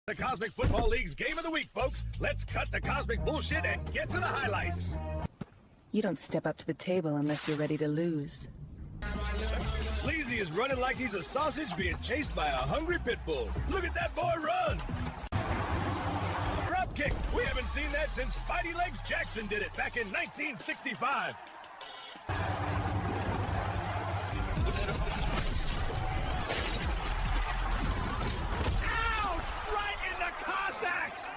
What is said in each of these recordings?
The Cosmic Football League's game of the week, folks. Let's cut the cosmic bullshit and get to the highlights. You don't step up to the table unless you're ready to lose. Sleazy is running like he's a sausage being chased by a hungry pit bull. Look at that boy run! Drop kick. We haven't seen that since Spidey Legs Jackson did it back in 1965. Ouch! Right in the Cossacks!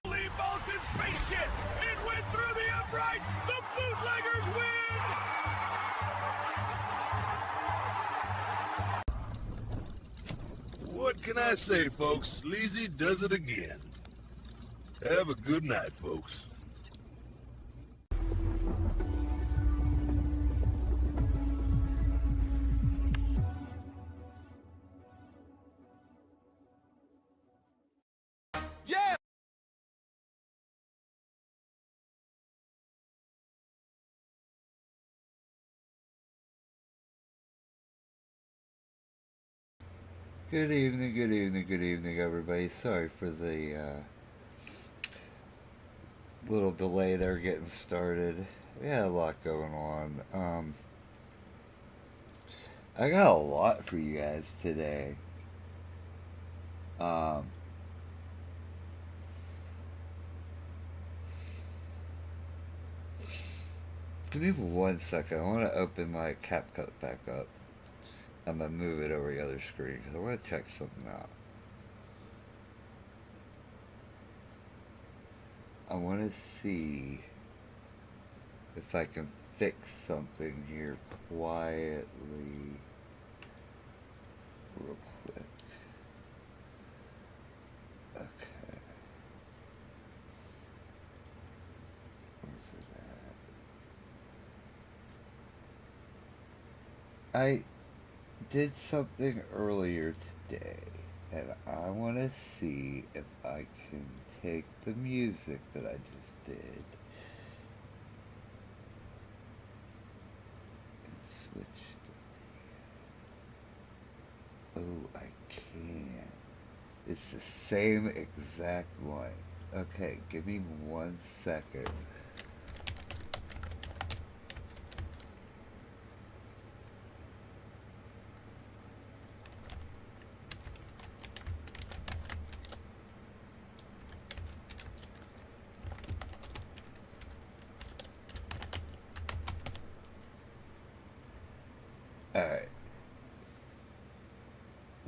Holy Vulcan spaceship! It went through the upright! The bootleggers win! What can I say, folks? Sleazy does it again. Have a good night, folks. Yeah! Good evening, everybody. Sorry for the little delay there getting started. We had a lot going on. I got a lot for you guys today. Give me 1 second. I want to open my CapCut back up. I'm going to move it over the other screen because I want to check something out. I want to see if I can fix something here quietly real quick. Okay. Where's it at? I did something earlier today, and I want to see if I can take the music that I just did and switch the video. Oh, I can. It's the same exact one. Okay, give me 1 second. Alright.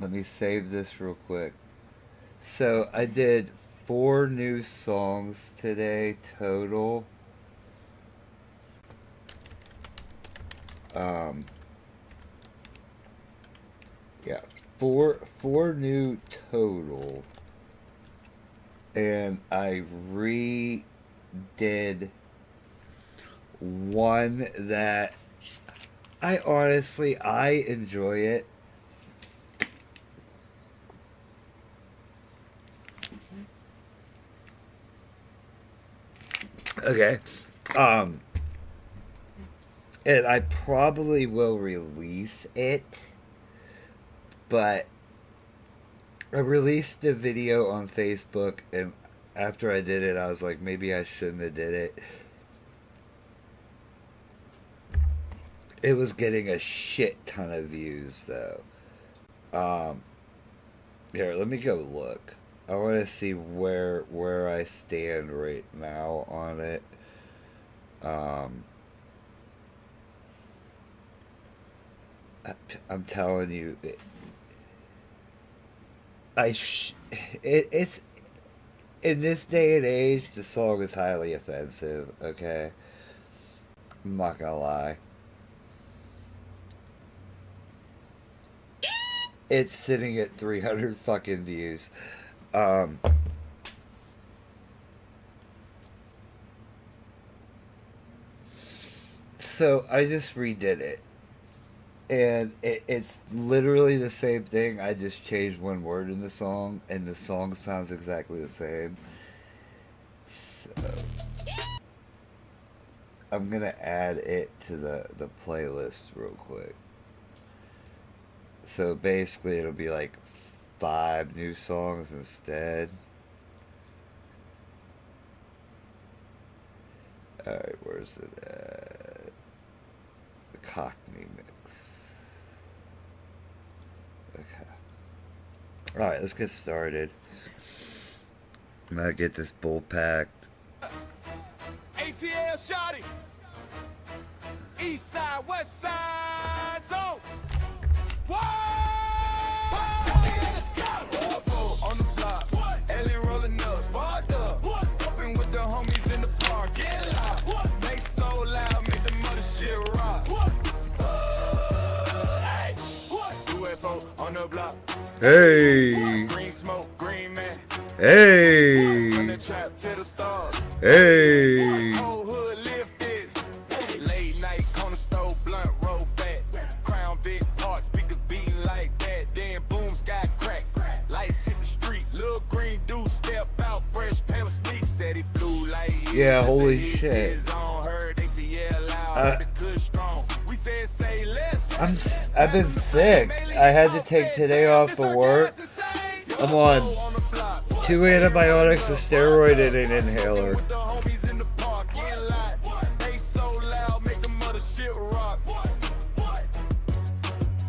Let me save this real quick. So, I did 4 new songs today total. Yeah, four new total. And I redid one that I enjoy it. Okay. And I probably will release it, but I released the video on Facebook, and after I did it, I was like, maybe I shouldn't have did it. It was getting a shit ton of views, though. Here, let me go look. I want to see where I stand right now on it. I'm telling you, it's in this day and age, the song is highly offensive. Okay, I'm not gonna lie. It's sitting at 300 fucking views. So I just redid it. And it's literally the same thing. I just changed one word in the song, and the song sounds exactly the same. So, I'm gonna add it to the playlist real quick. So basically it'll be like 5 new songs instead. Alright, where's it at? The Cockney mix. Okay. Alright, let's get started. I'm gonna get this bull packed. ATL shawty. East side, west side, zone. Whoa! Let's go! Trovo on the block. Alien rolling up, sparked up. Popping with the homies in the park. Get loud. Make so loud, make the mother shit rock. Hey! UFO on the block. Hey! Green smoke, green man. Hey! From the trap to the stars. Hey! Whole hood lifted. Late night corner store, blunt roll fat. Crown big parts, speakers beating like that. Then boom, sky crack. Lights hit the street. Lil' green dude step out, fresh pair of sneaks. Said he flew like Yeah, holy shit. I've been sick. I had to take today off for work. I'm on 2 antibiotics, a steroid, and an inhaler.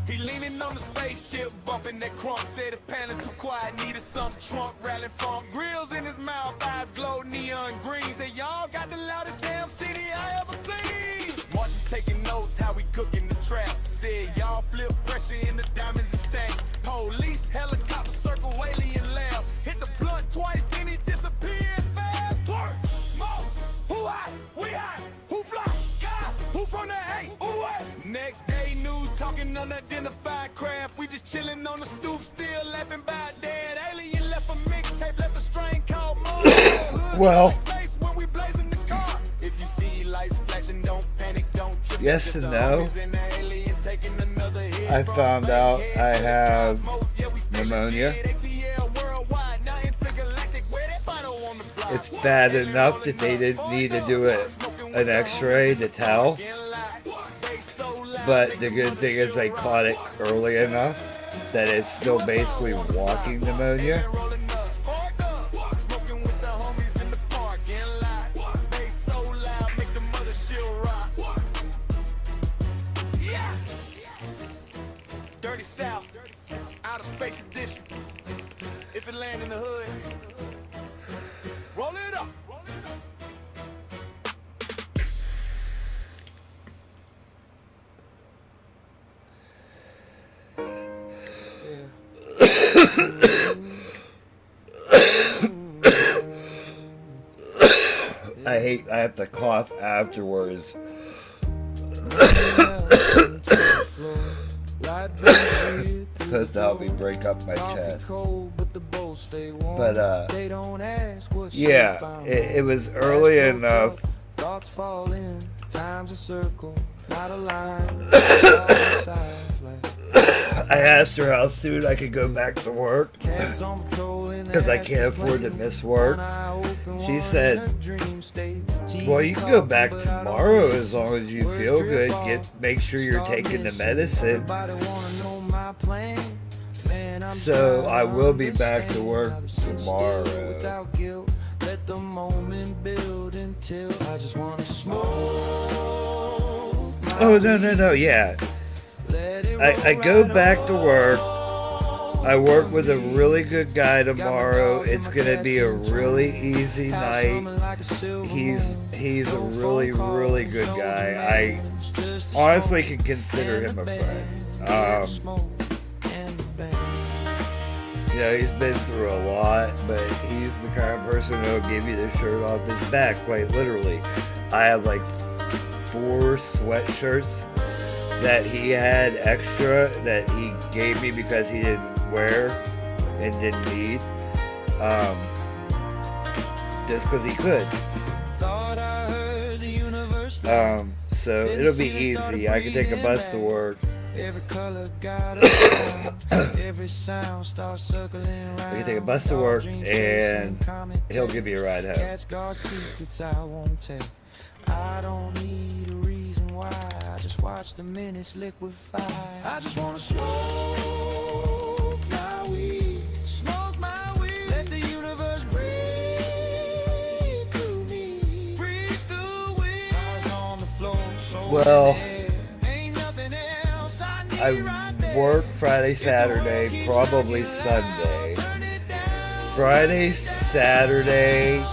He leaning on the spaceship, bumping that crunk. Said the panel too quiet, needed some trunk. Rallying funk, grills in his mouth, eyes glow neon green. Said y'all got the loudest damn CD I ever seen. Martin's taking notes, how we cooking the trap. Said y'all flip pressure in the diamonds and stacks. Police, helicopter, circle, alien lab. Hit the blunt twice, then he disappeared fast. Work, smoke, who hot, we hot, who fly, God, who from the A, who west. Next day news, talking unidentified craft. We just chilling on the stoop, still laughing about dead. Alien left a mixtape, left a strain called Moon. Well. When we blazing the car. If you see lights flashing, don't panic, don't trip. Yes and no. I found out I have pneumonia. It's bad enough that they didn't need to do an x-ray to tell. But the good thing is I caught it early enough that it's still basically walking pneumonia. Dirty South, outer space edition. If it land in the hood, roll it up. I have to cough afterwards. Supposed to help me break up my chest. But yeah, it was early enough. Thoughts fall in, time's a circle, not a line. I asked her how soon I could go back to work because I can't afford to miss work. She said, well, you can go back tomorrow as long as you feel good. Make sure you're taking the medicine. So I will be back to work tomorrow. Let the moment build until I just want to smoke. Oh, no, yeah. I go back to work. I work with a really good guy tomorrow. It's gonna be a really easy night. He's a really, really good guy. I honestly can consider him a friend. He's been through a lot, but he's the kind of person who'll give you the shirt off his back, quite literally. I have like 4 sweatshirts that he had extra that he gave me because he didn't wear and didn't need, just because he could. So it'll be easy. I can take a bus to work. I can take a bus to work and he'll give me a ride home. watch the minutes liquefy. I just wanna smoke my weed, smoke my weed. Let the universe breathe through me, breathe through me. Eyes on the floor, so Well, ain't nothing else I need I right there. work Friday, Saturday, probably Sunday. Friday, Saturday,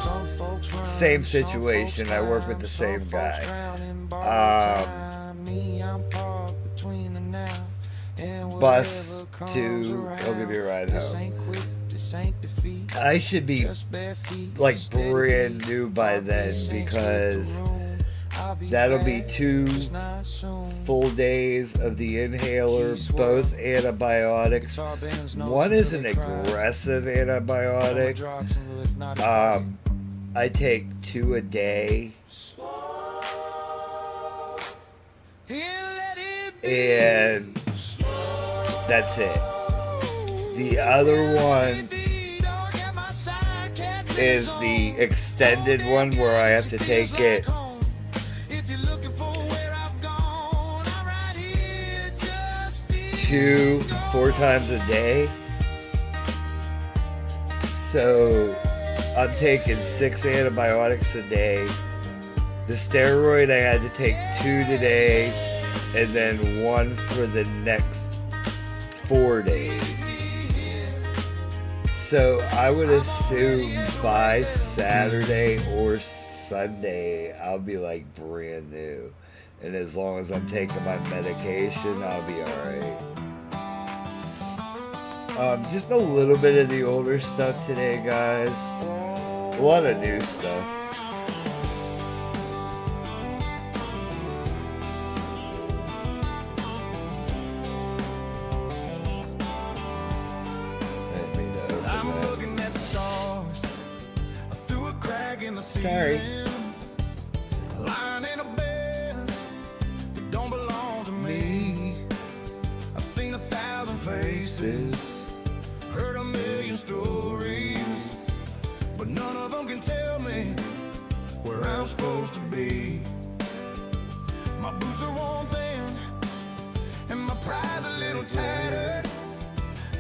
same situation. I work with the same guy. Bus to, he'll give you a ride home. I should be like brand new by then, because that'll be 2 full days of the inhaler, both antibiotics. One is an aggressive antibiotic. I take 2 a day. And that's it. The other one is the extended one, where I have to take it 2-4 times a day. So I'm taking 6 antibiotics a day. The steroid I had to take 2 today, and then 1 for the next 4 days. So I would assume by Saturday or Sunday I'll be like brand new. And as long as I'm taking my medication, I'll be alright. Just a little bit of the older stuff today, guys. A lot of new stuff. I'm looking at the stars through a crack in the Sorry. ceiling, lying in a bed that don't belong to me. I've seen 1,000 faces, heard 1,000,000 stories, but none of them can tell me where I'm supposed to be. My boots are worn thin and my pride's a little tattered.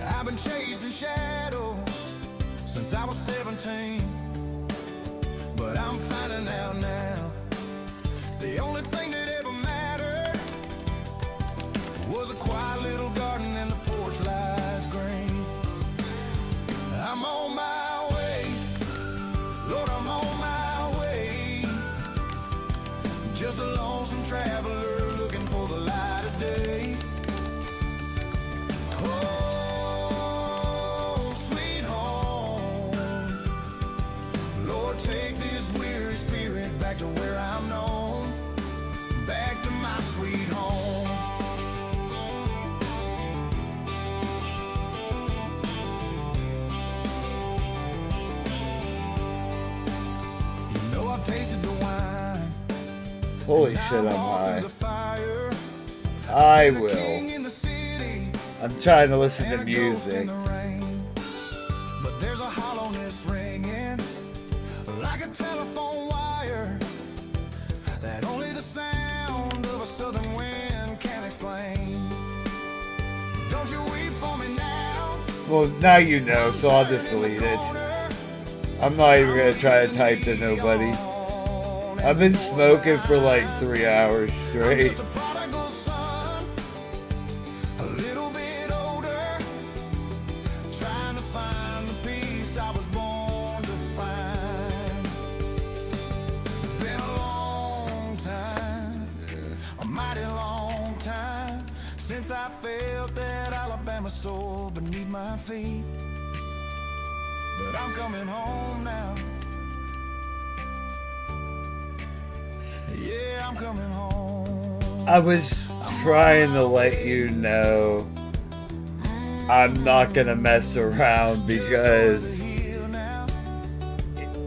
I've been chasing shadows since I was 17, but I'm finding out now the only thing that ever mattered was a quiet little garden and the porch lights green. I'm on my way, Lord, I'm on my way, just a lonesome traveler looking for the light of day. Oh, sweet home, Lord, take this weary spirit back to where I'm known, back to my sweet home. You know I've tasted the wine. Holy shit, I'm high. The fire. I The will. king in the city. I'm trying to listen to And a ghost in music. the rain. But there's a hollowness ringing like a telephone wire that only the sound of a southern wind can explain. Don't you weep for me now. Well, now you know, so I'll just delete it. I'm not even gonna try to type to nobody. I've been smoking for like 3 hours straight. Just a prodigal son, a little bit older, trying to find the peace I was born to find. It's been a long time, a mighty long time, since I felt that Alabama soul beneath my feet. But I'm coming home now. Yeah, I'm coming home. I was trying to let you know I'm not gonna mess around, because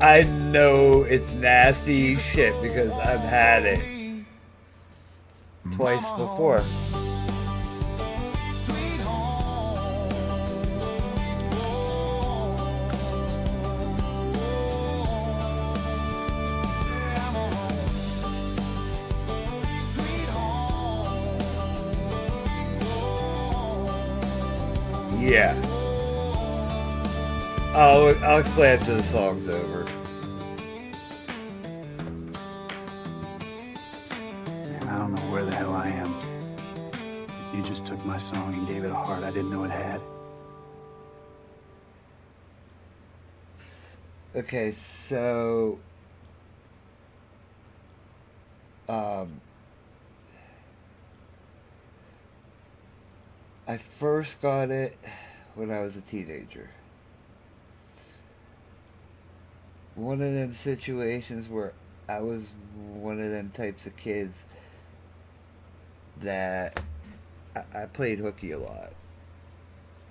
I know it's nasty shit, because I've had it twice before. Sweet home. Yeah, I'm home. Sweet home. Yeah. I'll explain after the song's over. Man, I don't know where the hell I am. You just took my song and gave it a heart I didn't know it had. Okay, so I first got it when I was a teenager. One of them situations where I was one of them types of kids that I played hooky a lot.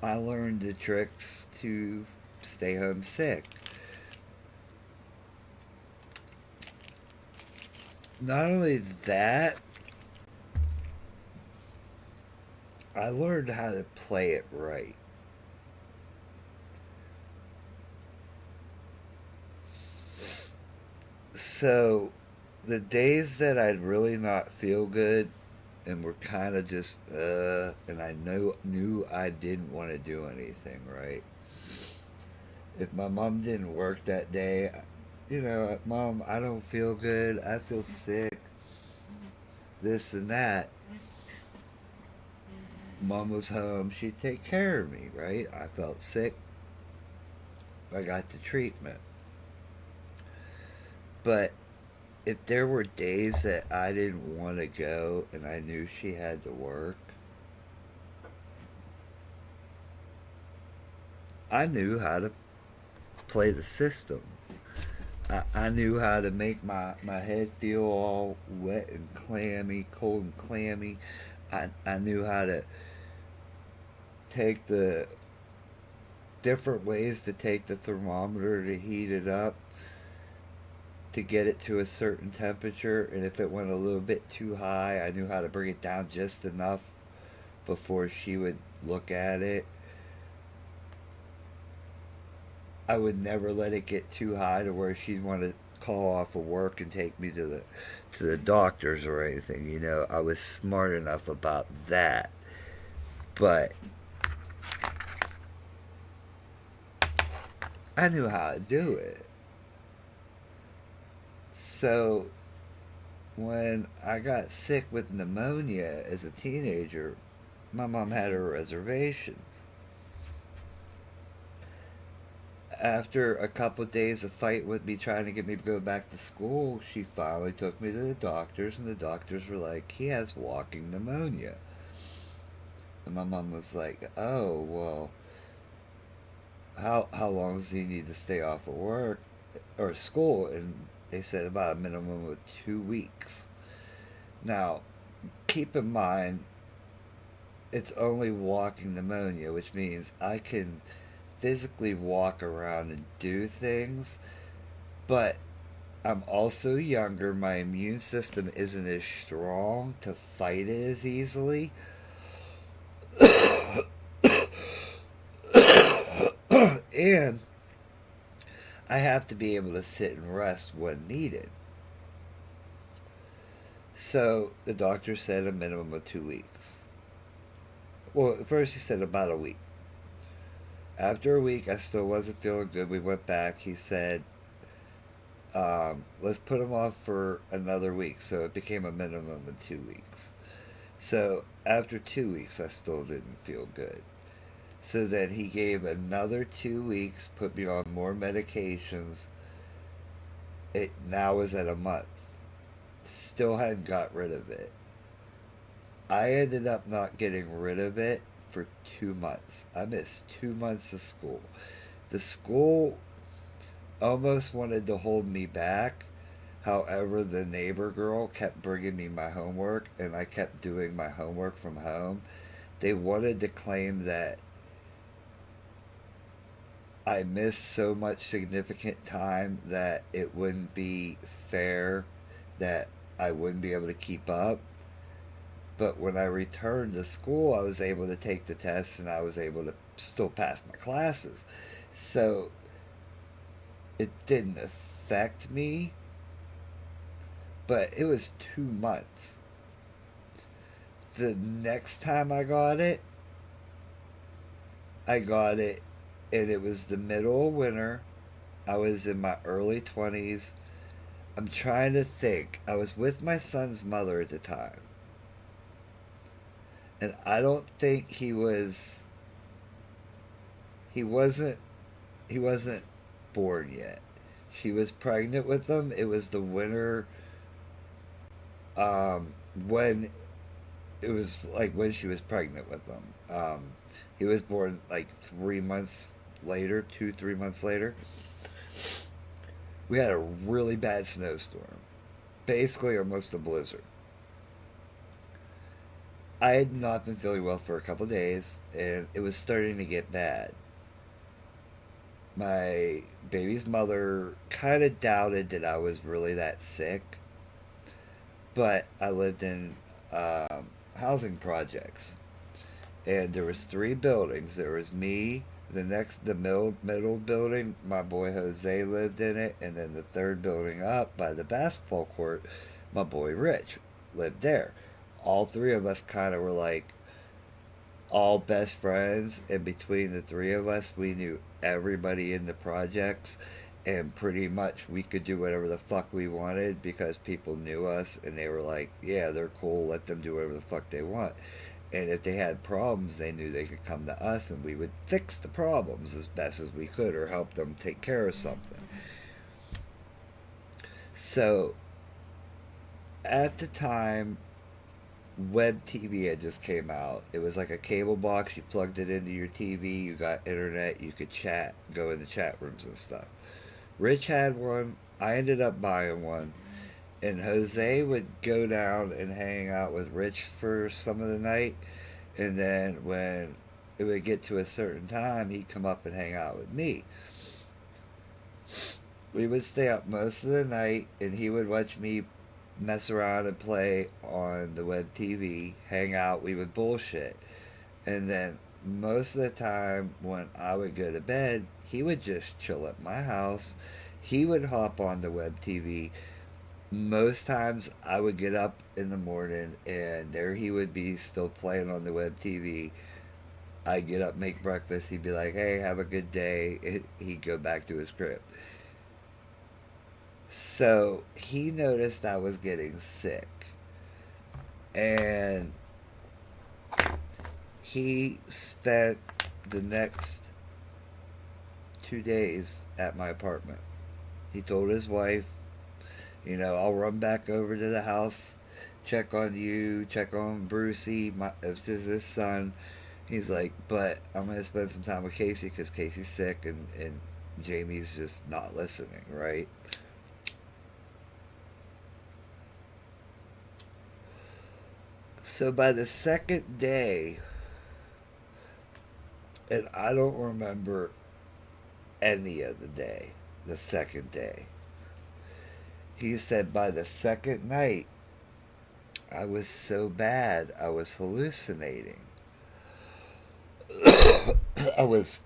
I learned the tricks to stay home sick. Not only that, I learned how to play it right. So, the days that I'd really not feel good and were kind of just, and I knew I didn't want to do anything, right? If my mom didn't work that day, you know, Mom, I don't feel good, I feel sick, this and that. Mom was home, she'd take care of me, right? I felt sick, I got the treatment. But if there were days that I didn't want to go and I knew she had to work, I knew how to play the system. I knew how to make my head feel all wet and clammy, cold and clammy. I knew how to take the different ways to take the thermometer to heat it up, to get it to a certain temperature, and if it went a little bit too high, I knew how to bring it down just enough before she would look at it. I would never let it get too high to where she'd want to call off of work and take me to the doctors or anything. You know, I was smart enough about that. But I knew how to do it. So when I got sick with pneumonia as a teenager, my mom had her reservations. After a couple of days of fight with me trying to get me to go back to school, she finally took me to the doctors, and the doctors were like, he has walking pneumonia. And my mom was like, oh, well, how long does he need to stay off of work or school? And they said about a minimum of 2 weeks. Now, keep in mind, it's only walking pneumonia, which means I can physically walk around and do things, but I'm also younger. My immune system isn't as strong to fight it as easily. And I have to be able to sit and rest when needed. So the doctor said a minimum of 2 weeks. Well, at first he said about a week. After a week, I still wasn't feeling good. We went back. He said, let's put him off for another week. So it became a minimum of 2 weeks. So after 2 weeks, I still didn't feel good. So then he gave another 2 weeks, put me on more medications. It now is at a month. Still hadn't got rid of it. I ended up not getting rid of it for 2 months. I missed 2 months of school. The school almost wanted to hold me back. However, the neighbor girl kept bringing me my homework, and I kept doing my homework from home. They wanted to claim that I missed so much significant time that it wouldn't be fair, that I wouldn't be able to keep up. But when I returned to school, I was able to take the tests and I was able to still pass my classes. So it didn't affect me, but it was 2 months. The next time I got it, I got it, and it was the middle of winter. I was in my early 20s. I'm trying to think. I was with my son's mother at the time. And I don't think he wasn't born yet. She was pregnant with him. It was the winter, when it was like when she was pregnant with him. He was born like 3 months later, 3 months later. We had a really bad snowstorm, basically almost a blizzard. I had not been feeling well for a couple of days, and it was starting to get bad. My baby's mother kind of doubted that I was really that sick, but I lived in housing projects, and there was three buildings. There was me, the middle building, my boy Jose lived in it, and then the third building up by the basketball court, my boy Rich lived there. All three of us kind of were like all best friends, and between the three of us, we knew everybody in the projects, and pretty much we could do whatever the fuck we wanted because people knew us, and they were like, yeah, they're cool, let them do whatever the fuck they want. And if they had problems, they knew they could come to us, and we would fix the problems as best as we could or help them take care of something. So at the time, web TV had just came out. It was like a cable box. You plugged it into your TV. You got internet. You could chat, go in the chat rooms and stuff. Rich had one. I ended up buying one. And Jose would go down and hang out with Rich for some of the night. And then when it would get to a certain time, he'd come up and hang out with me. We would stay up most of the night, and he would watch me mess around and play on the web TV, hang out, we would bullshit. And then most of the time when I would go to bed, he would just chill at my house. He would hop on the web TV. Most times I would get up in the morning and there he would be still playing on the web TV. I'd get up, make breakfast. He'd be like, hey, have a good day. He'd go back to his crib. So he noticed I was getting sick, and he spent the next 2 days at my apartment. He told his wife, I'll run back over to the house, check on you, check on Brucey, it's just his son. He's like, but I'm going to spend some time with Casey because Casey's sick, and Jamie's just not listening, right? So by the second day, and I don't remember any of the day, the second day, he said by the second night, I was so bad, I was hallucinating. I was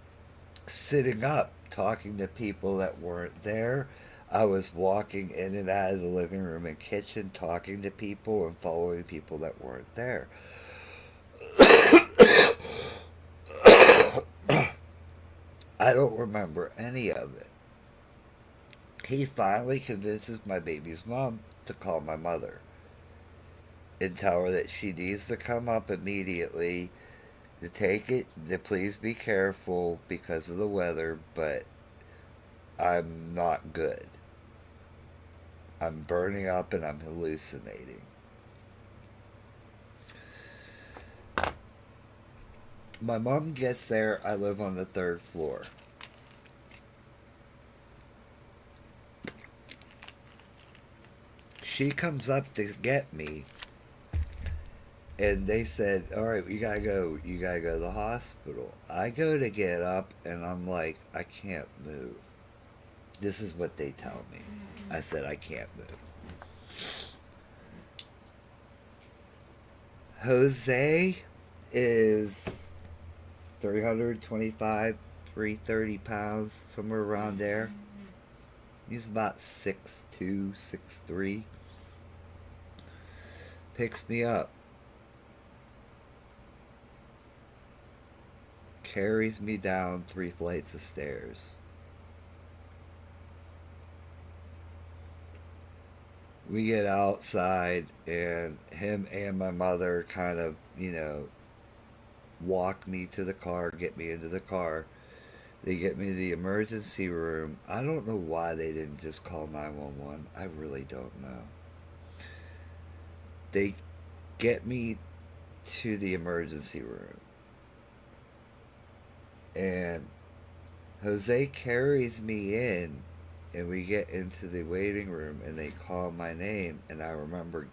sitting up, talking to people that weren't there. I was walking in and out of the living room and kitchen, talking to people and following people that weren't there. I don't remember any of it. He finally convinces my baby's mom to call my mother and tell her that she needs to come up immediately to take it, to please be careful because of the weather, but I'm not good. I'm burning up and I'm hallucinating. My mom gets there. I live on the third floor. She comes up to get me, and they said, all right, you gotta go to the hospital. I go to get up and I'm like, I can't move. This is what they tell me. I said, I can't move. Jose is 325, 330 pounds, somewhere around there. He's about 6'2", 6'3". Picks me up, carries me down 3 flights of stairs. We get outside, and him and my mother kind of, walk me to the car, get me into the car. They get me to the emergency room. I don't know why they didn't just call 911. I really don't know. They get me to the emergency room. And Jose carries me in, and we get into the waiting room, and they call my name, and I remember,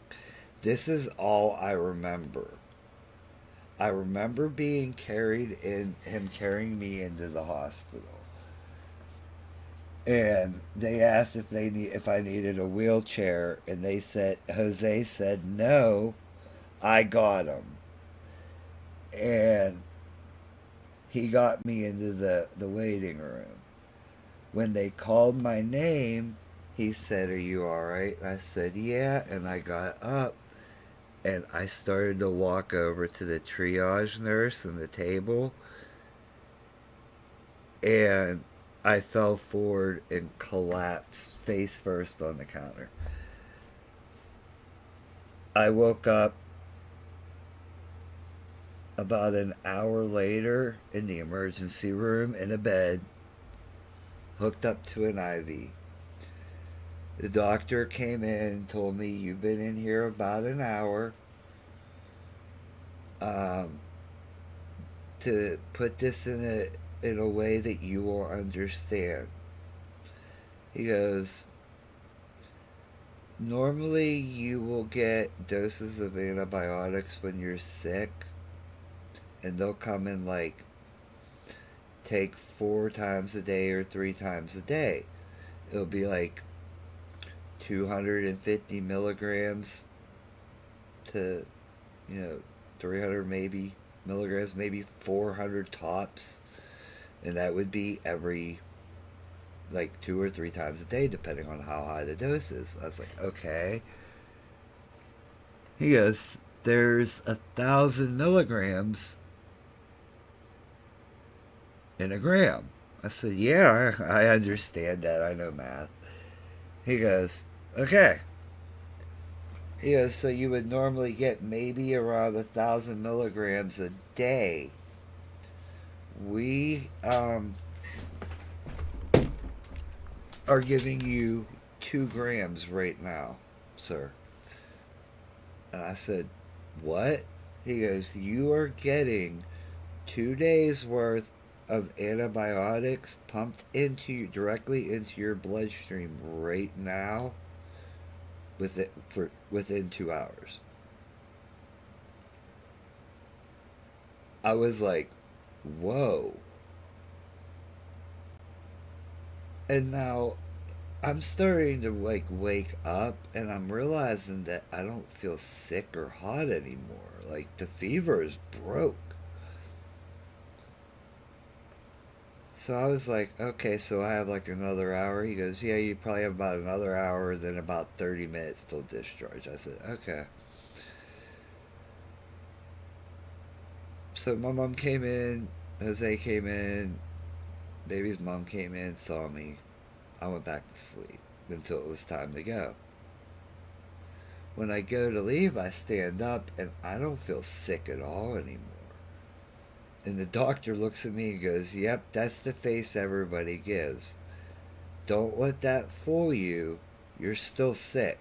this is all I remember. I remember being carried in, him carrying me into the hospital. And they asked if I needed a wheelchair, and Jose said no, I got him. And he got me into the waiting room. When they called my name, he said, "Are you alright?" I said, "Yeah," and I got up. And I started to walk over to the triage nurse and the table. And I fell forward and collapsed face first on the counter. I woke up about an hour later in the emergency room in a bed, hooked up to an IV. The doctor came in and told me, "You've been in here about an hour. To put this in a way that you will understand." He goes, "Normally you will get doses of antibiotics when you're sick, and they'll come in take 4 times a day or 3 times a day. It'll be 250 milligrams to 300 maybe milligrams, maybe 400 tops, and that would be every 2 or 3 times a day, depending on how high the dose is." I was like, okay. He goes, "There's 1,000 milligrams in a gram." I said, "Yeah, I understand that. I know math." He goes, "Okay." He goes, "So you would normally get maybe around 1,000 milligrams a day. We are giving you 2 grams right now, sir." And I said, "What?" He goes, "You are getting 2 days worth of antibiotics pumped directly into your bloodstream right now within 2 hours." I was like, whoa. And now I'm starting to wake up, and I'm realizing that I don't feel sick or hot anymore. The fever is broke. So I was like, okay, so I have another hour. He goes, "Yeah, you probably have about another hour, then about 30 minutes till discharge." I said, okay. So my mom came in, Jose came in, baby's mom came in, saw me. I went back to sleep until it was time to go. When I go to leave, I stand up, and I don't feel sick at all anymore. And the doctor looks at me and goes, "Yep, that's the face everybody gives. Don't let that fool you. You're still sick.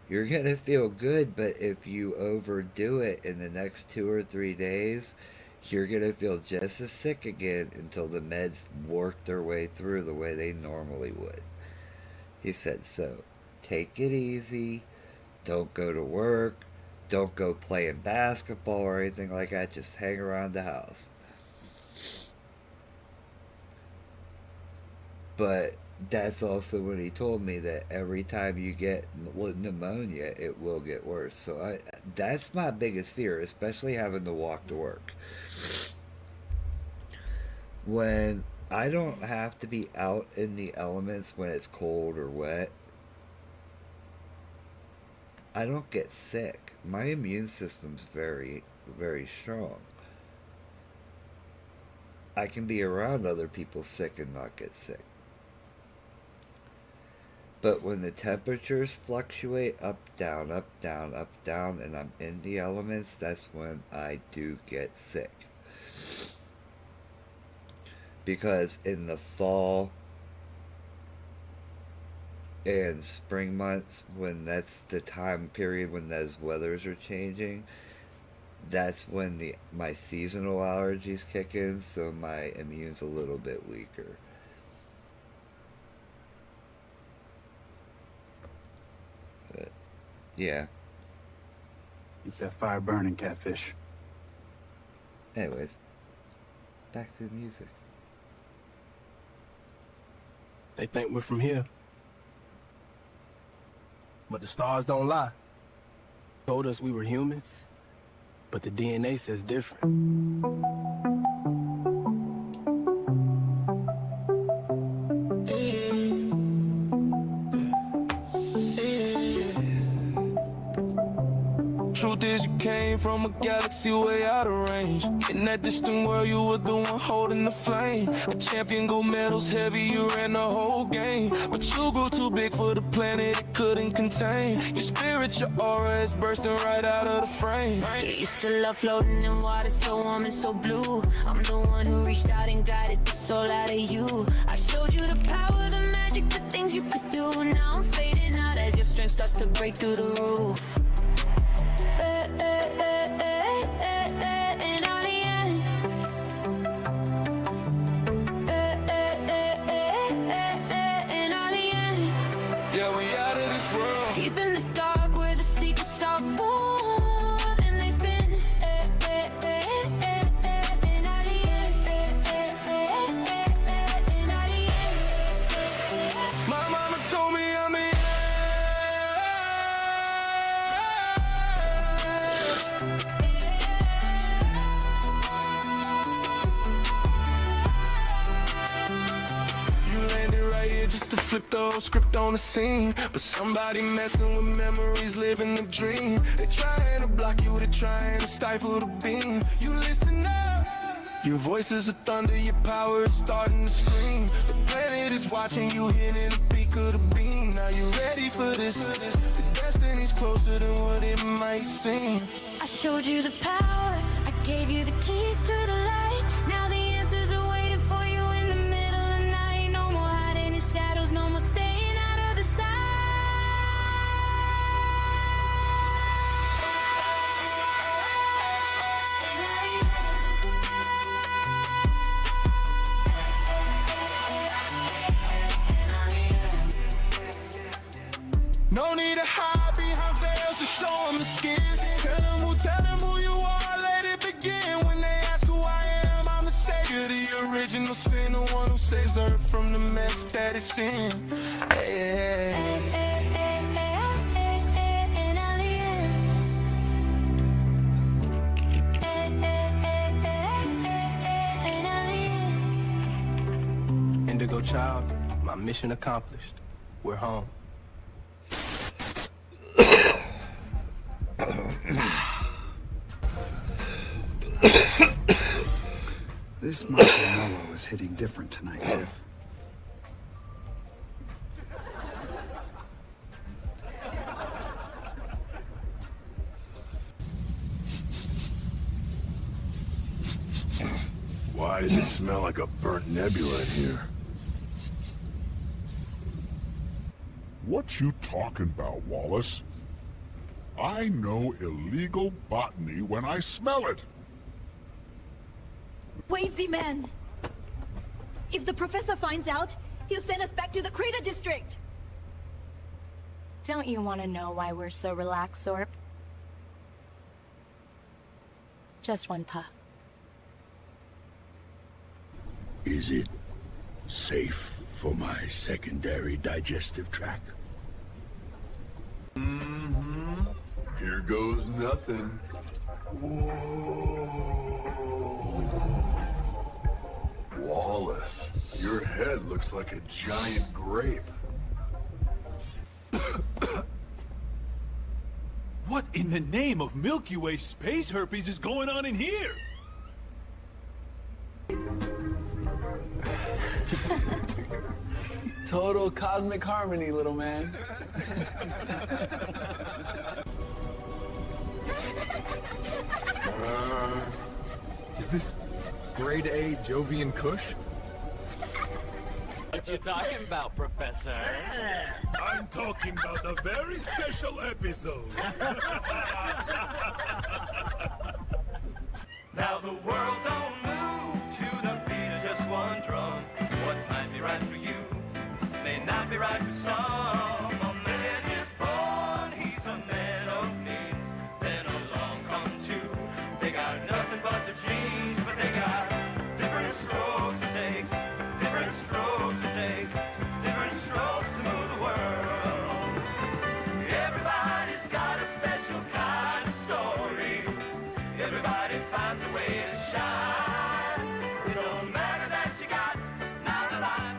You're going to feel good, but if you overdo it in the next 2 or 3 days, you're going to feel just as sick again until the meds work their way through the way they normally would." He said, "So take it easy. Don't go to work. Don't go playing basketball or anything like that. Just hang around the house." But that's also when he told me that every time you get pneumonia, it will get worse. So that's my biggest fear, especially having to walk to work. When I don't have to be out in the elements when it's cold or wet, I don't get sick. My immune system's very, very strong. I can be around other people sick and not get sick. But when the temperatures fluctuate up, down, up, down, up, down, and I'm in the elements, that's when I do get sick. Because in the fall and spring months, when that's the time period when those weathers are changing, that's when my seasonal allergies kick in, so my immune's a little bit weaker. But, yeah. Keep that fire burning, Catfish. Anyways, back to the music. They think we're from here. But the stars don't lie. Told us we were human, but the DNA says different. Truth is, you came from a galaxy way out of range. In that distant world, you were the one holding the flame. A champion, gold medals heavy, you ran the whole game. But you grew too big for the planet it couldn't contain. Your spirit, your aura is bursting right out of the frame. You used to love floating in water so warm and so blue. I'm the one who reached out and guided the soul out of you. I showed you the power, the magic, the things you could do. Now I'm fading out as your strength starts to break through the roof. And all the end. And all the end. Yeah, we out of this world. Deep in the dark where the secrets are born and they spin. And all the end. And all the end. My mama told me I'm in. Just to flip the whole script on the scene. But somebody messing with memories, living the dream. They trying to block you, they trying to stifle the beam. You listen up. Your voice is a thunder, your power is starting to scream. The planet is watching you, hitting the peak of the beam. Now you ready for this? The destiny's closer than what it might seem. I showed you the power, I gave you the keys to the light. Now the answers are waiting for you in the middle of the night. No more hiding in shadows, no more staying out of the sight. No need to hide behind veils to show them the skin. Tell them who you are, let it begin. When they ask who I am, I'm the savior, the original sin, the one who saves earth from the mess that it's in. Hey, hey, hey. And all the end. And all the end. Indigo child, my mission accomplished. We're home. This marshmallow is hitting different tonight, Tiff. Why does it smell like a burnt nebula in here? What you talking about, Wallace? I know illegal botany when I smell it. Wazy man! If the professor finds out, he'll send us back to the Crater District! Don't you want to know why we're so relaxed, Sorp? Just one puff. Is it safe for my secondary digestive tract? Mm-hmm. Here goes nothing. Wallace, your head looks like a giant grape. What in the name of Milky Way space herpes is going on in here? Total cosmic harmony, little man. Is this grade A Jovian Kush? What you talking about, Professor? I'm talking about a very special episode. Now the world don't move to the beat of just one drum. What might be right for you may not be right for some. A man is born, he's a man of means. Then along come two. They got nothing but the genes, but they got different strokes it takes. Different strokes it takes. Different strokes to move the world. Everybody's got a special kind of story. Everybody finds a way to shine. It don't matter that you got not a lot.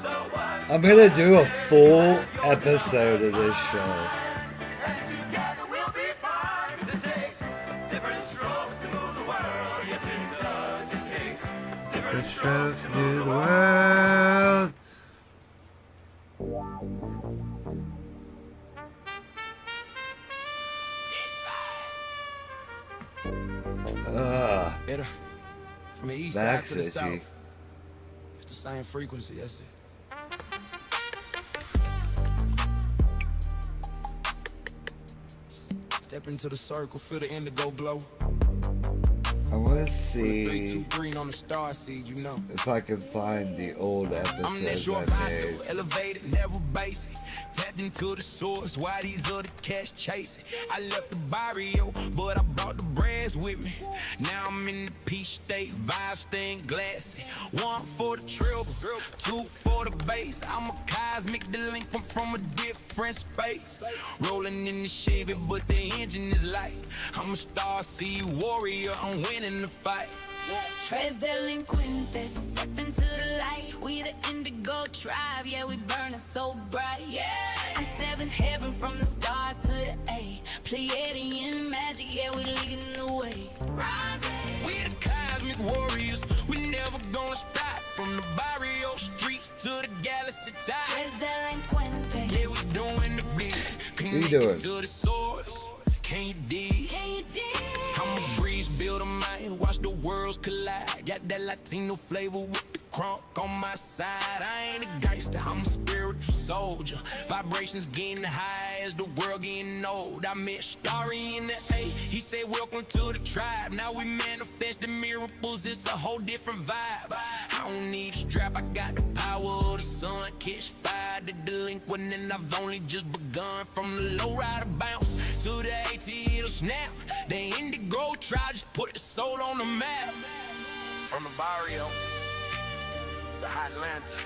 So what? I'm gonna do a full episode of this show. And together we'll be fine. 'Cause it takes different strokes to move the world. Yes, it does. It takes different strokes to move the world. From the east Max side to the is south. he. It's the same frequency, that's it. Step into the circle, feel the indigo glow. I want to Three, see two, green on the star seed, you know. if I can find the old I'm that episodes short I made. vital, elevated, never basic. Tapped into the source, why these other cats chasing? I left the barrio, but I brought the brands with me. Now I'm in the peach state, vibe staying glassy. One for the triple, two for the bass. I'm a cosmic delinquent from a different space. Rolling in the Chevy, but the engine is light. I'm a star seed warrior, I'm winning the fight. Tres delinquentes, step into the light. We the indigo tribe, yeah, we burning so bright. Yeah, I'm seventh heaven from the stars to the A. Pleiadian magic, yeah, we leading the way. Rising. We the cosmic warriors, we never gonna stop. From the barrio streets to the galaxy top. Tres delinquentes, yeah, we doing the big. Connected to the source. Can you dig? Can you dig? I'm a breeze, build a mind, watch the worlds collide. Got that Latino flavor with the crunk on my side. I ain't a gangster, I'm a spiritual soldier. Vibrations getting high as the world getting old. I met Starry in the A, he said welcome to the tribe. Now we manifest the miracles, it's a whole different vibe. I don't need a strap, I got the power of the sun. Catch fire, the delinquent, and I've only just begun. From the low rider bounce to the AT, it'll snap. The indigo tribe just put the soul on the map. From the barrio to Atlanta,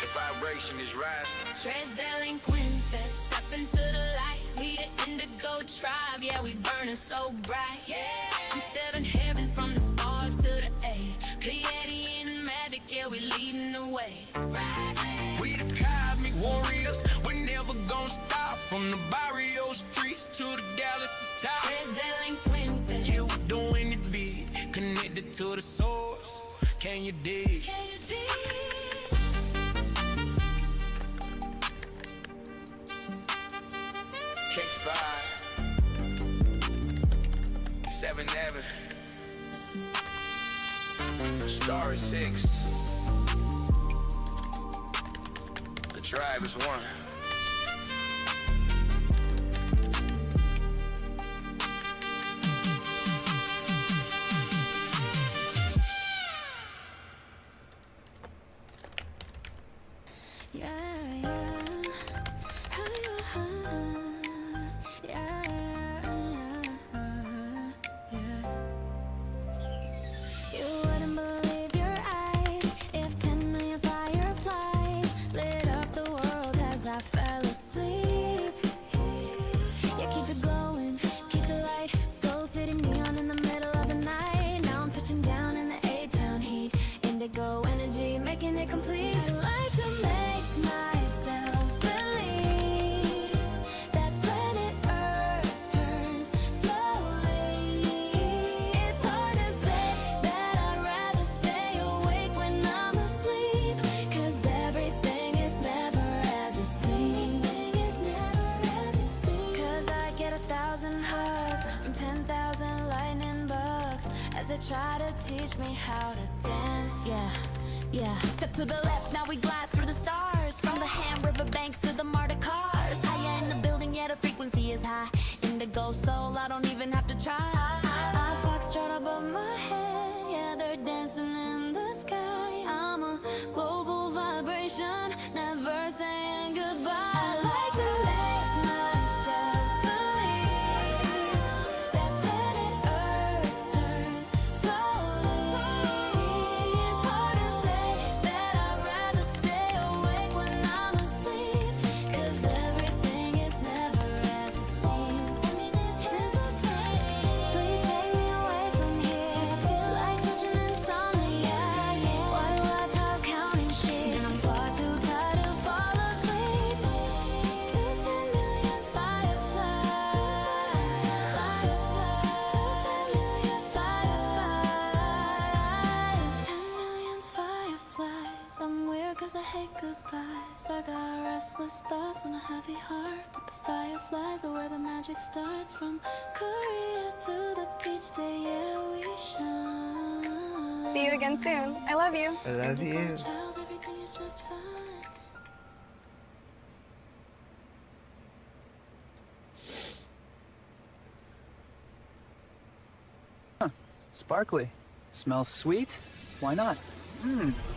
the vibration is rising. Tres delinquentes, step into the light. We the indigo tribe, yeah, we burning so bright. Yeah, I'm seventh heaven from the stars to the A. Pleiadian magic, yeah, we leading the way. Rising. We the cosmic warriors, we're never gonna stop. From the barrio streets to the galaxy top. Tres delinquentes, yeah, we doing it big. Connected to the source. Can you dig? can you dig? Case 5 7 Evan Star is 6. The tribe is 1. I to try to teach me how to dance. Yeah, yeah. Step to the left, now we glide through the stars. From the Ham River banks to the MARTA cars. Higher in the building, yeah, the frequency is high. Indigo soul, I don't even have to try. I foxtrot above my head, yeah, they're dancing in the sky. I'm a global vibration, never saying goodbye. I like to let myself believe that planet Earth turns slowly. It's hard to say that I'd rather stay awake when I'm asleep, 'cause everything is never as it seems. Please take me away from here, 'cause I feel like such an insomnia. Why do I top counting sheep? And I'm far too tired to fall asleep. To 10 million fireflies, to 10 million fireflies, to 10 million fireflies. I'm weird 'cause I hate goodbyes. I got restless thoughts and a heavy heart, but the fireflies are where the magic starts. From Korea to the beach day, yeah, we shine. See you again soon. I love you. I love you. Child, everything is just fine. Sparkly. Smells sweet? Why not?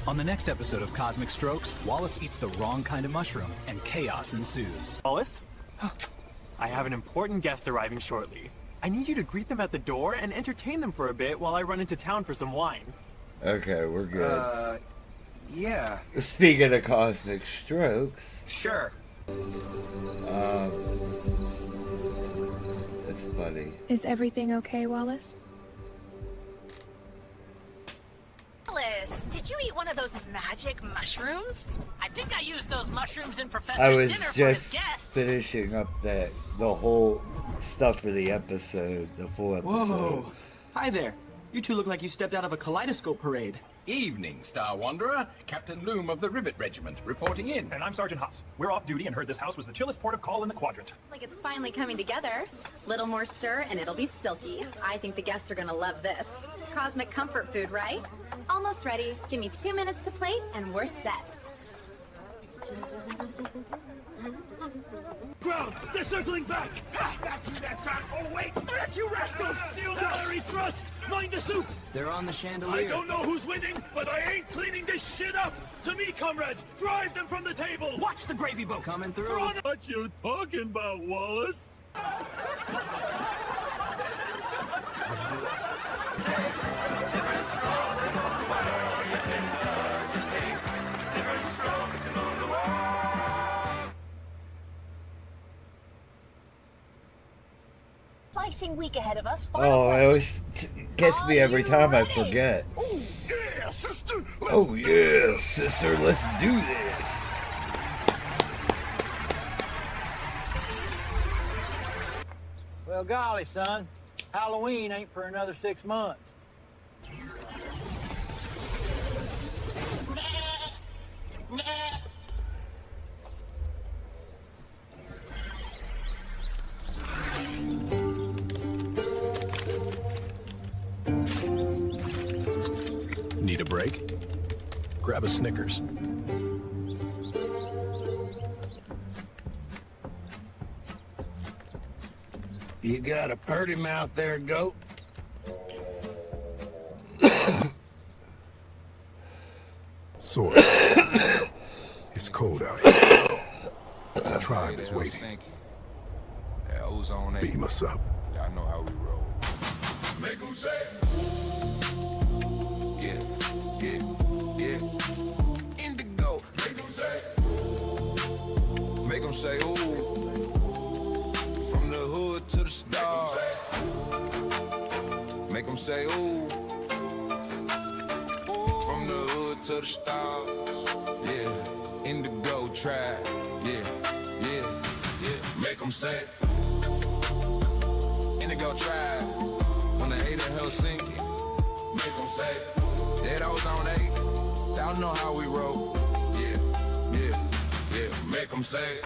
On the next episode of Cosmic Strokes, Wallace eats the wrong kind of mushroom, and chaos ensues. Wallace? I have an important guest arriving shortly. I need you to greet them at the door and entertain them for a bit while I run into town for some wine. Okay, we're good. Yeah. Speaking of Cosmic Strokes. Sure. That's funny. Is everything okay, Wallace? Wallace, did you eat one of those magic mushrooms? I think I used those mushrooms in Professor's I was dinner for his just guests. finishing up the whole stuff for the episode, the full episode. Whoa! Hi there. You two look like you stepped out of a kaleidoscope parade. Evening, Star Wanderer. Captain Loom of the Rivet Regiment, reporting in. And I'm Sergeant Hops. We're off duty and heard this house was the chillest port of call in the quadrant. Like it's finally coming together. Little more stir and it'll be silky. I think the guests are gonna love this. Cosmic comfort food, right? Almost ready. Give me 2 minutes to plate and we're set. Ground! They're circling back! Ha! Got you that time! Oh, wait! Got you rascals! Shield artillery thrust! Mind the soup! They're on the chandelier. I don't know who's winning, but I ain't cleaning this shit up! To me, comrades! Drive them from the table! Watch the gravy boat coming through. What you talking about, Wallace? Exciting week ahead of us. Oh, it always gets me every time I forget. Yeah, sister! Oh yeah, sister, let's do this. Well, golly, son. Halloween ain't for another 6 months. Need a break? Grab a Snickers. You got a purty mouth there, goat? Sword. It's cold out here. The tribe is waiting. Beam us up. Y'all know how we roll. Make 'em say. Yeah, yeah, yeah. Indigo. Make 'em say. Make 'em say, ooh. From the hood to the stars. Make 'em say, ooh. From the hood to the stars. Yeah, indigo tribe. Yeah, yeah, yeah. Make 'em say. Indigo tribe. From the 8 of Helsinki. Make 'em say. Yeah, that was on 8. Y'all know how we roll. Yeah, yeah, yeah. Make 'em say.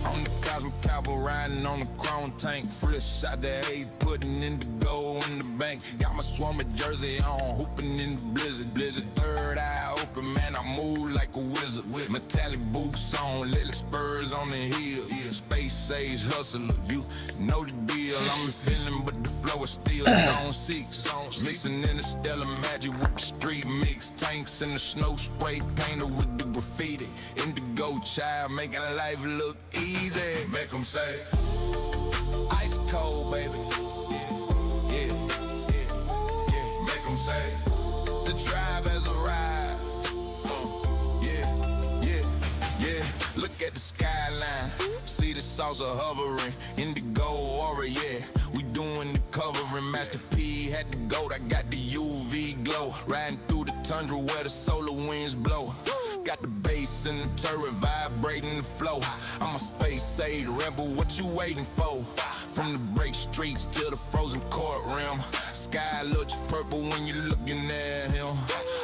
I'm the cosmic cowboy riding on the chrome tank. Fresh out the hay, putting indigo in the bank. Got my Swami jersey on, hooping in the blizzard. Third eye open, man, I move like a wizard. With metallic boots on, little spurs on the heel. Space age hustler, you know the deal. I'm feeling, but the flow is still zone 6. Mixing interstellar magic with the street mix. Tanks in the snow spray painted with the graffiti. Indigo child, making life look easy. Make them say, ice cold, baby. Yeah. Make them say, the drive as a ride. Yeah. Look at the skyline. See the saucer hovering. Indigo aura, yeah. We doing the covering. Master P had the goat. I got the UV glow. Riding through the tundra where the solar winds blow. Got the bass and the turret vibrating the flow. I'm a space age rebel, what you waiting for? From the break streets to the frozen courtroom. Sky looks purple when you looking at him.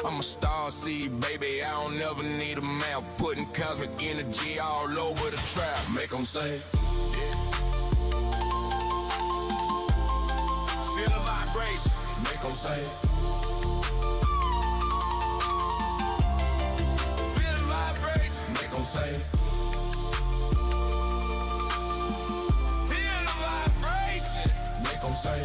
I'm a star seed, baby, I don't never need a map. Putting cosmic energy all over the trap. Make them say, feel the vibration. Make them say, make them say, feel the vibration. Make them say,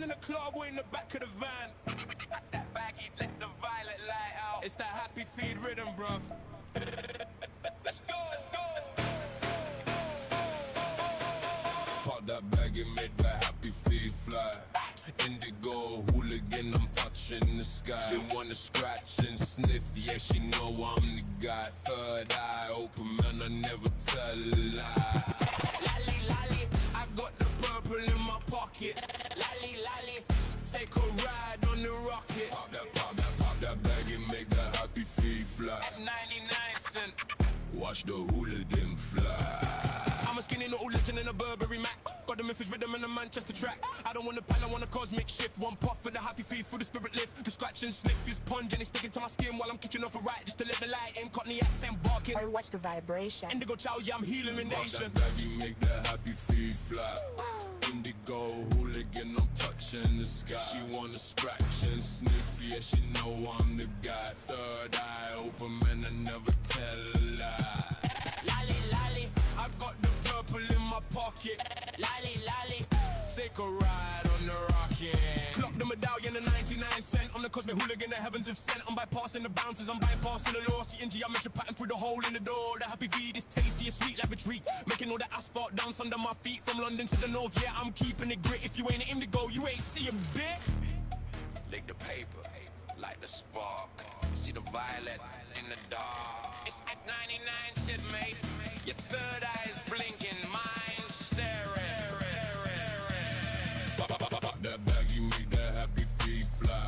in the club, we're in the back of the van. That baggy, let the violet light out. It's that happy feed rhythm, bruv. Let's go. Pop that bag and make that happy feed fly. Indigo hooligan, I'm touching the sky. She wanna scratch and sniff, yeah, she know I'm the guy. Third eye open, man, I never tell a lie. Lolly, I got the purple in my pocket. Lolly, take a ride on the rocket. Pop that bag and make that happy feet fly. At 99 cents, watch the hooligan fly. I'm a skinny little legend in a Burberry Mac. Got the Memphis rhythm in a Manchester track. I don't want a pal, I want a cosmic shift. One puff for the happy feet through the spirit lift. The scratch and sniff is pungent, it's sticking to my skin while I'm kitchen off a right just to let the light in. Cockney accent barking. I watch the vibration. Indigo chow, yeah, I'm healing the nation. Pop that baggy, make that happy feet fly. Indigo hooligan, I'm touching the sky. She wanna scratch and sniff, yeah, she know I'm the guy. Third eye open, man, I never tell a lie. Lolly, I got the purple in my pocket. Lolly, take a ride on the rocket. Clock the medallion at 99 cents. I'm the cosmic hooligan the heavens have sent. I'm bypassing the bounces, I'm bypassing the law. Seeing geometry pattern through the hole in the door. The happy feed is tasty, it's sweet like a treat. Making all the asphalt dance under my feet. From London to the north, yeah, I'm keeping it grit. If you ain't an indigo, you ain't see a bit. Lick the paper, like the spark. See the violet in the dark. It's at 99 shit, mate. Your third eye is blinking, mine staring. That baggy make that happy feet fly.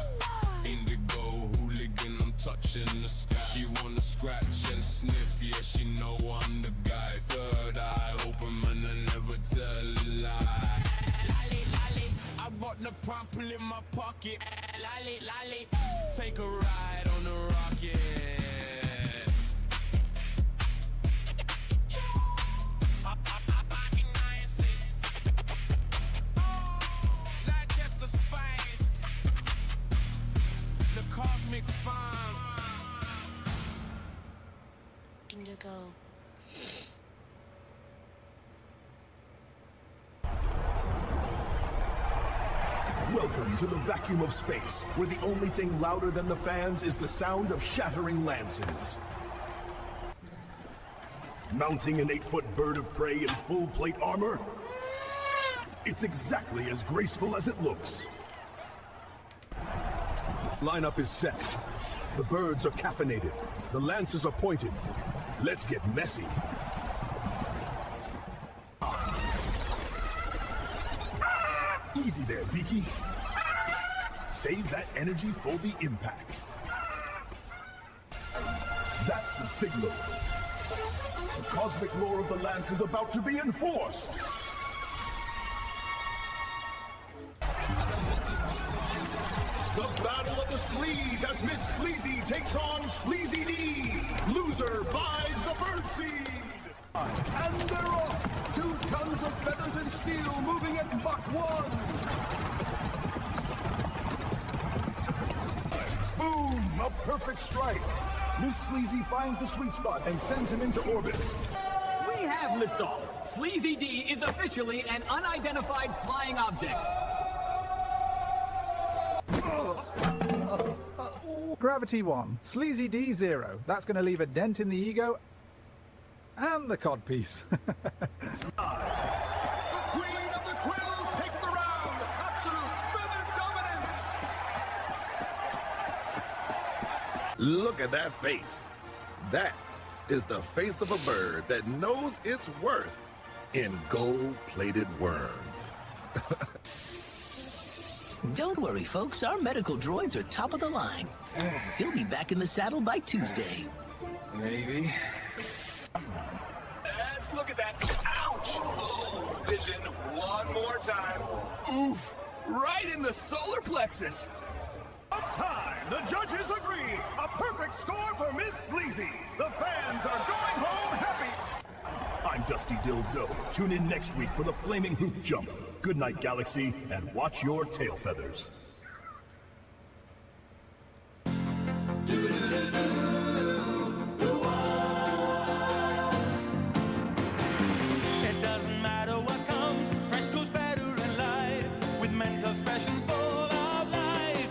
Indigo hooligan, I'm touching the sky. She wanna scratch and sniff, yeah, she know I'm the guy. Third eye open, man, I never tell a lie. Lolly, I got the purple in my pocket. Lolly, take a ride on the rocket. Cosmic farm. Indigo. Welcome to the vacuum of space, where the only thing louder than the fans is the sound of shattering lances. Mounting an 8-foot bird of prey in full plate armor? It's exactly as graceful as it looks. Lineup is set. The birds are caffeinated. The lances are pointed. Let's get messy. Easy there, Beaky. Save that energy for the impact. That's the signal. The cosmic lore of the lance is about to be enforced. The battle of the sleaze as Miss Sleazy takes on Sleazy D. Loser buys the birdseed. And they're off. 2 tons of feathers and steel moving at Mach 1. Boom! A perfect strike. Miss Sleazy finds the sweet spot and sends him into orbit. We have liftoff. Sleazy D is officially an unidentified flying object. Gravity 1, Sleazy D 0. That's going to leave a dent in the ego and the codpiece. Queen of the Quills takes the round. Absolute feather dominance. Look at that face. That is the face of a bird that knows its worth in gold-plated worms. Don't worry, folks. Our medical droids are top of the line. He'll be back in the saddle by Tuesday. Maybe. Let's look at that. Ouch! Oh, vision one more time. Oof! Right in the solar plexus. Time. The judges agree. A perfect score for Miss Sleazy. The fans are going home happy. I'm Dusty Dildo. Tune in next week for the flaming hoop jump. Good night, Galaxy, and watch your tail feathers. It doesn't matter what comes, fresh goes better in life. With Mentos fresh and full of life.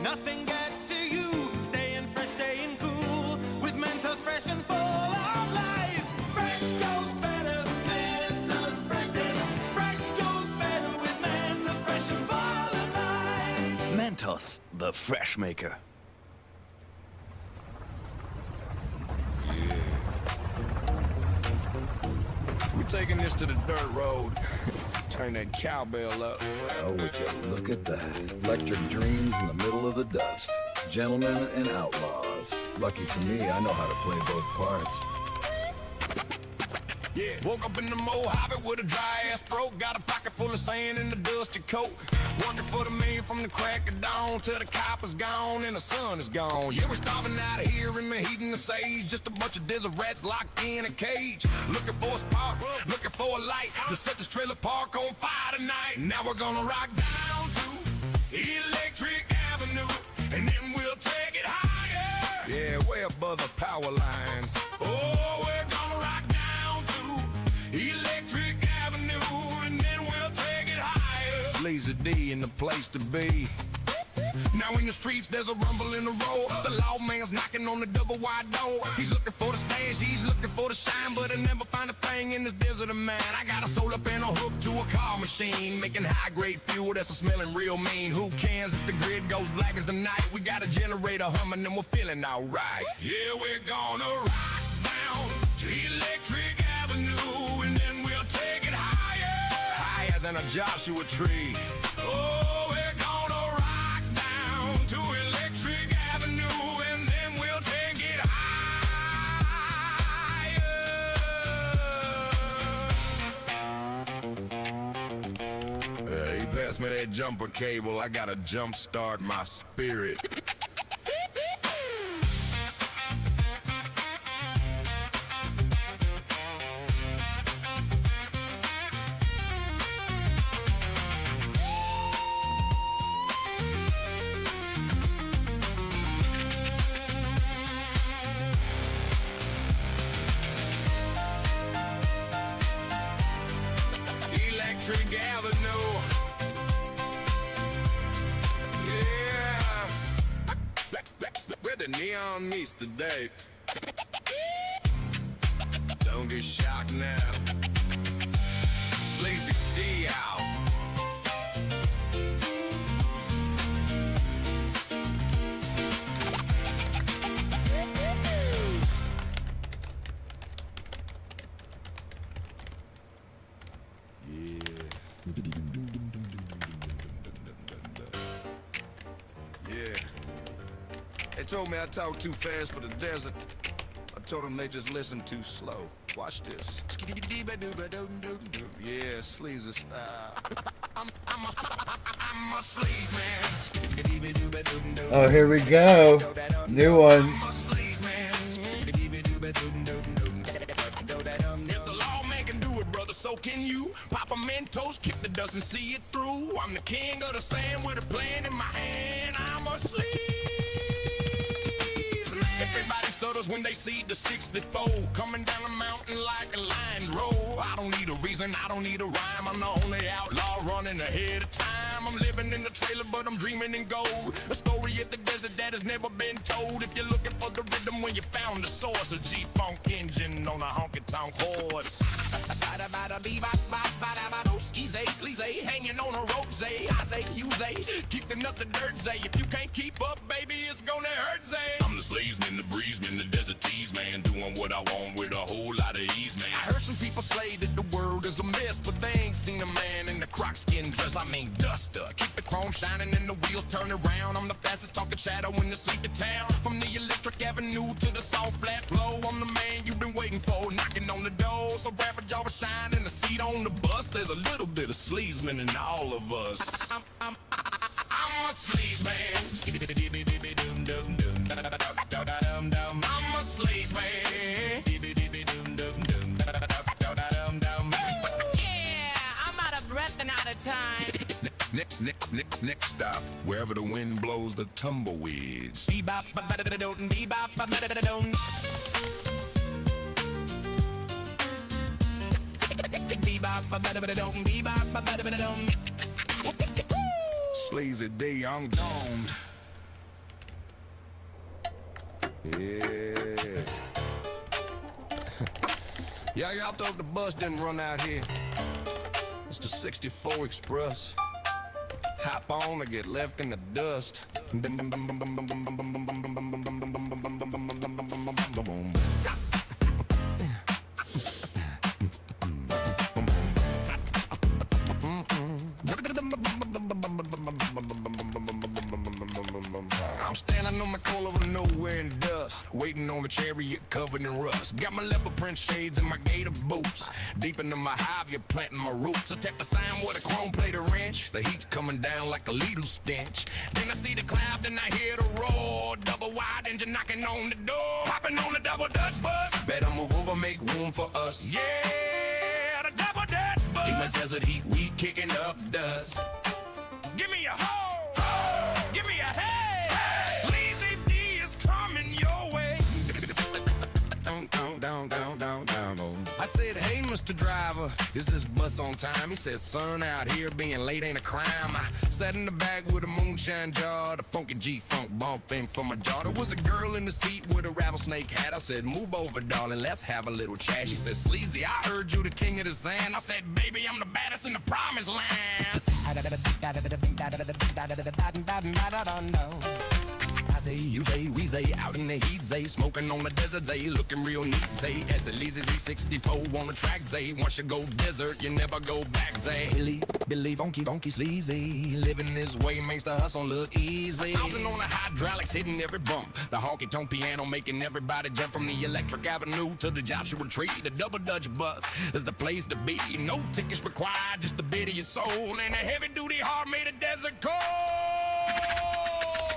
Nothing gets to you, staying fresh, staying cool. With Mentos fresh and full of life. Fresh goes better, Mentos fresh. Fresh goes better with Mentos fresh and full of life. Mentos, the fresh maker. We're taking this to the dirt road. Turn that cowbell up. Well, would you look at that. Electric dreams in the middle of the dust. Gentlemen and outlaws. Lucky for me, I know how to play both parts. Yeah, woke up in the Mojave with a dry ass throat. Got a pocket full of sand in the dusty coat. Working for the man from the crack of dawn till the copper's gone and the sun is gone. Yeah, we're starving out of here in the heat and the sage. Just a bunch of desert rats locked in a cage. Looking for a spot, looking for a light to set this trailer park on fire tonight. Now we're gonna rock down to Electric Avenue, and then we'll take it higher. Yeah, way above the power lines. Oh, we're gonna rock down to Electric Avenue, and then we'll take it higher. Sleazy D in the place to be. Now in the streets, there's a rumble in the road. The lawman's knocking on the double wide door. He's looking for the stash, he's looking for the shine, but he'll never find a thing in this desert of mine. I got a soul up and a hook to a car machine, making high-grade fuel that's smelling real mean. Who cares if the grid goes black as the night? We got a generator humming and we're feeling alright. Yeah, we're gonna rock down to Electric Avenue, and then we'll take it higher. Higher than a Joshua tree. Oh, we're gonna rock down to Electric Avenue, and then we'll take it higher. He passed me that jumper cable. I gotta jump start my spirit. Electric Avenue. Yeah. Where the neon meets today. Don't get shocked now. Sleazy D out. They told me I talk too fast for the desert. I told them they just listen too slow. Watch this. Yeah, sleazy style. I'm a sleaze man. Oh, here we go. New ones. If the lawman can do it, brother, so can you. Pop a Mentos, kick the dust and see it through. I'm the king of the sand with a plan in my hand. I'm a sleaze man. Everybody stutters when they see the 64 coming down the mountain like a lion's roll. I don't need a reason, I don't need a rhyme. I'm the only outlaw running ahead of time. I'm living in the trailer, but I'm dreaming in gold. A story of the desert that has never been told. If you're looking for the rhythm when you found the source, a G-Funk engine on a honky-tonk horse. Easy, sleazy, hanging on a rope, say. I say, you say, kick the nut, the dirt, say. If you can't keep up, baby, it's gonna hurt, say. I'm the sleazeman, the breezeman, the desert tease man, doing what I want with a whole lot of ease, man. I heard some people say that the world is a mess, but they ain't seen a man in the croc skin dress. I mean duster, keep the chrome shining and the wheels turn around. I'm the fastest talking shadow in the sleepy town. From the Electric Avenue to the soft flat flow, I'm the man you've been waiting for, knocking on the door. So grab a jaw of shine and a seat on the bus. There's a little bit of sleazeman in all of us. I'm a sleaze man. I'm a sleaze man. Yeah, I'm out of breath and out of time. Next stop, wherever the wind blows the tumbleweeds. Bebop, ba-da-da-da-don't, bebop, ba-da-da-da-don't. Bebop, ba-da-da-da-don't, bebop, ba-da-da-da-don't. Sleazy D, I'm gone. Yeah. Y'all thought the bus didn't run out here. It's the 64 Express. Hop on or get left in the dust. I'm standing on the corner of nowhere in dust, waiting on the chariot covered in rust. Got my leopard print shades and my gator boots. Deep into my hive, you're planting my roots. I tap the sign with a chrome plated wrench. The heat's coming down like a lethal stench. Then I see the cloud, then I hear the roar. Double wide engine knocking on the door. Hopping on the double Dutch bus. Better move over, make room for us. Yeah, the double Dutch bus. In the desert heat, we kicking up dust. Give me a ho, ho. Give me a hey, hey. Sleazy D is coming your way. Down. I said, hey, Mr. Driver, is this bus on time? He said, son, out here being late ain't a crime. I sat in the back with a moonshine jar, the funky G-Funk bumping for my jaw. There was a girl in the seat with a rattlesnake hat. I said, move over, darling, let's have a little chat. She said, Sleazy, I heard you the king of the sand. I said, baby, I'm the baddest in the promised land. I say, you say, we say, out in the heat, say, smoking on the desert, say, looking real neat, say, as it leads Z64 on the track, say, once you go desert, you never go back, say, Billy, funky, sleazy, living this way makes the hustle look easy. Bouncing on the hydraulics, hitting every bump, the honky-tonk piano making everybody jump from the Electric Avenue to the Joshua Tree. The double Dutch bus is the place to be, no tickets required, just the bit of your soul, and a heavy-duty heart made a desert cold.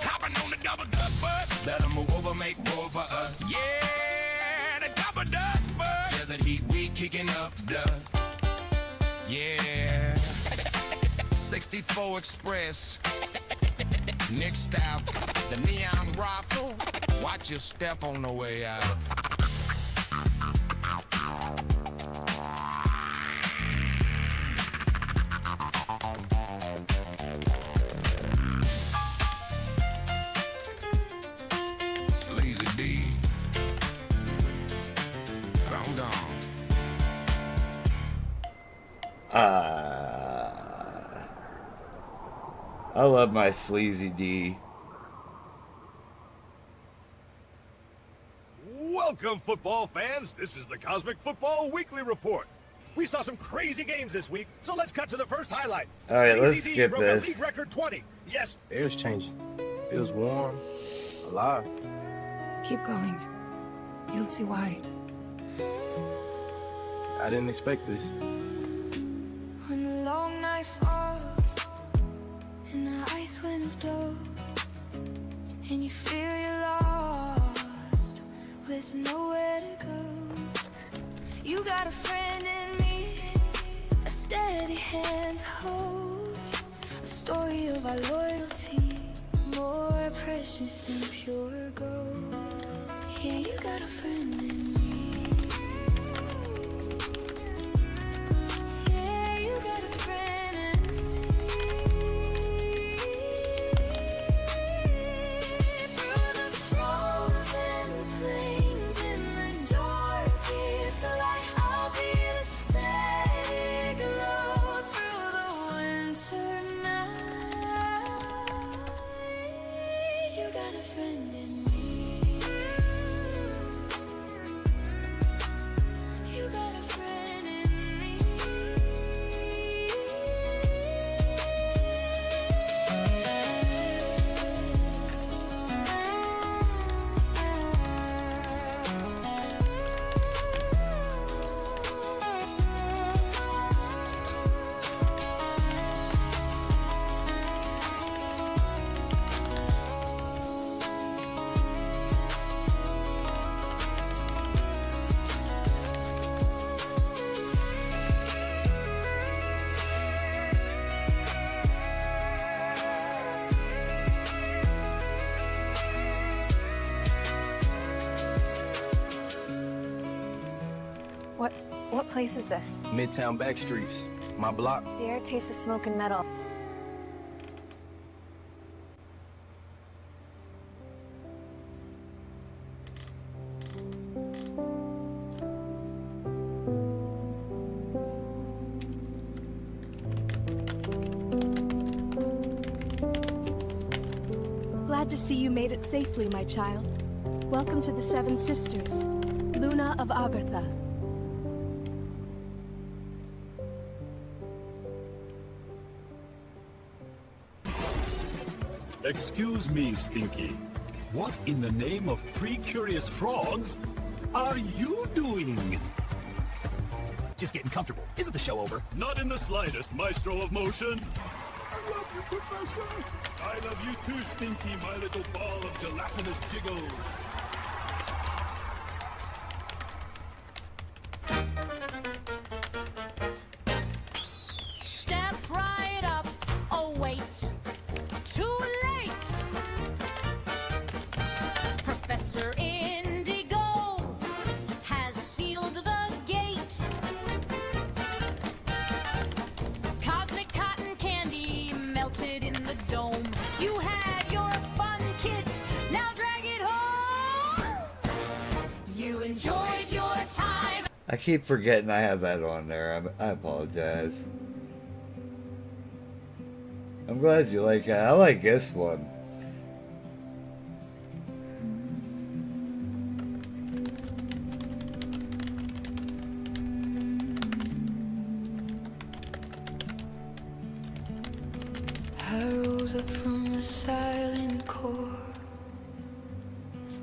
Hopping on the double Dutch bus, let 'em move over, make room for us. Yeah, the double Dutch bus. Desert heat, we kicking up dust. Yeah, 64 Express. Next stop, the neon rifle. Watch your step on the way out. Sleazy D, I'm gone. I love my Sleazy D. Welcome, football fans. This is the Cosmic Football Weekly Report. We saw some crazy games this week, so let's cut to the first highlight. All right, let's Sleazy D skip broke a this. league record 20. Yes. Air's changing. Feels warm, alive. Keep going. You'll see why. I didn't expect this. When the long night falls in the ice wind of dough, and you feel you're lost with nowhere to go, you got a friend in me, a steady hand to hold, a story of our loyalty, more precious than pure gold. Yeah, you got a friend in me. Yeah, you got a friend in me. Through the frozen plains in the darkest light, I'll be the steady glow through the winter night. You got a friend in me. You got a friend in me. What place is this? Midtown back streets. My block. The air tastes of smoke and metal. Glad to see you made it safely, my child. Welcome to the Seven Sisters, Luna of Agartha. Excuse me, Stinky. What in the name of three curious frogs are you doing? Just getting comfortable. Isn't the show over? Not in the slightest, Maestro of Motion. I love you, Professor. I love you too, Stinky, my little ball of gelatinous jiggles. Step right up. Oh, wait. Too late. Professor Indigo has sealed the gate. Cosmic cotton candy melted in the dome. You had your fun, kids. Now drag it home. You enjoyed your time. I keep forgetting I have that on there. I apologize. I'm glad you like it. I like this one. I rose up from the silent core,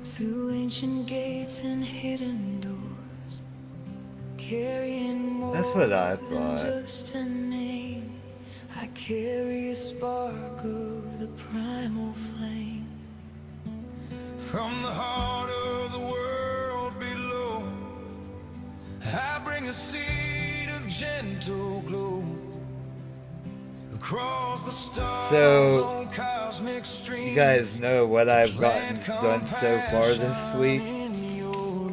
through ancient gates and hidden doors, carrying more That's what I than thought. just a name. I carry a spark of the primal flame. From the heart of the world below, I bring a seed of gentle glow. Across the stars So, on cosmic streams, you guys know what I've gotten done so far this week.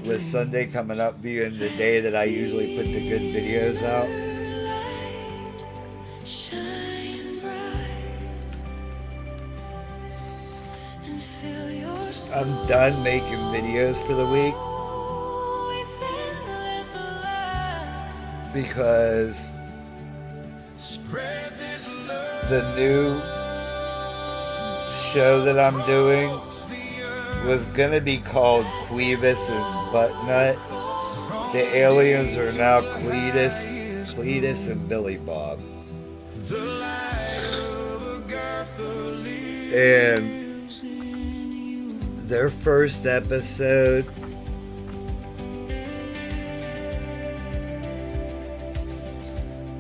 With Sunday coming up being the day that I usually put the good videos out. shine bright and fill your soul I'm done making videos for the week with endless light. because the new show that I'm doing was gonna be called Clevis and Buttnut. The aliens are now Cletus and Billy Bob. And their first episode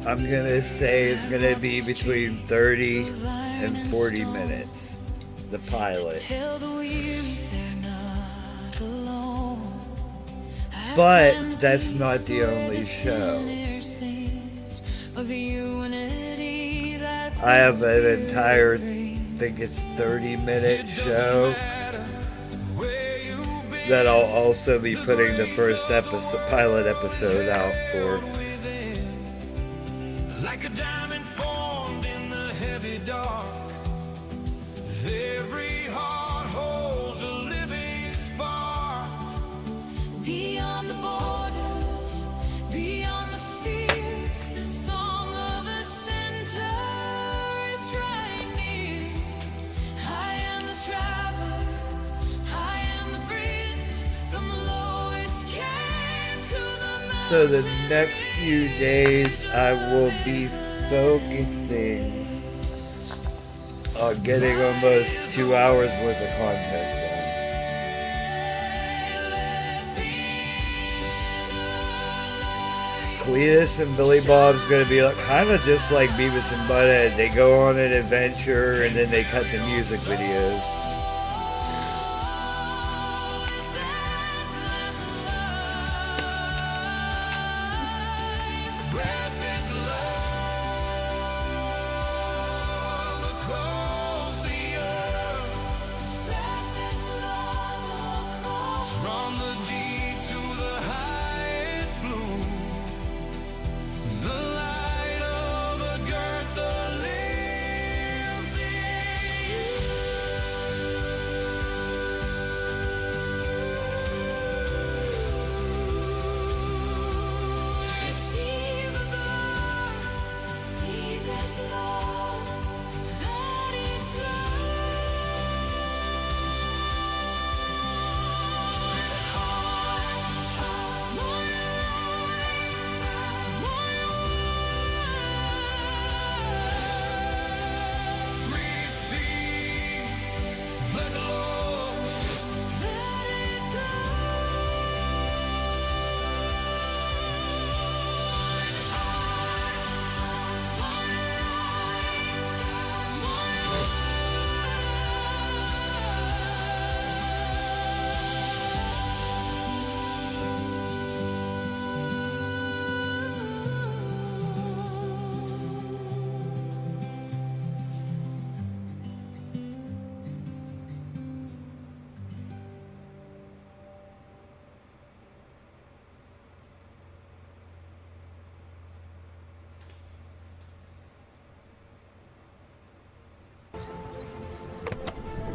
I'm gonna say is gonna be between 30 and 40 minutes. The pilot. But that's not the only show. I have an entire, I think it's 30-minute show that I'll also be putting the first pilot episode out for. Like a diamond formed in the heavy dark. Every heart holds a living spark. Beyond the borders, beyond the fear, the song of the center is drawing near. I am the traveler, I am the bridge from the lowest camp to the mountain. So the next few days I will be focusing on getting almost 2 hours worth of content done. Cletus and Billy Bob's going to be kind of just like Beavis and Butthead. They go on an adventure and then they cut the music videos.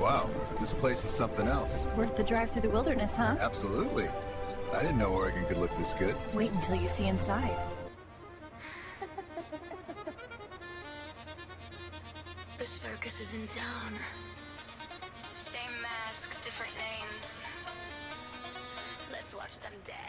Wow, this place is something else. Worth the drive through the wilderness, huh? Absolutely. I didn't know Oregon could look this good. Wait until you see inside. The circus is in town. Same masks, different names. Let's watch them dance.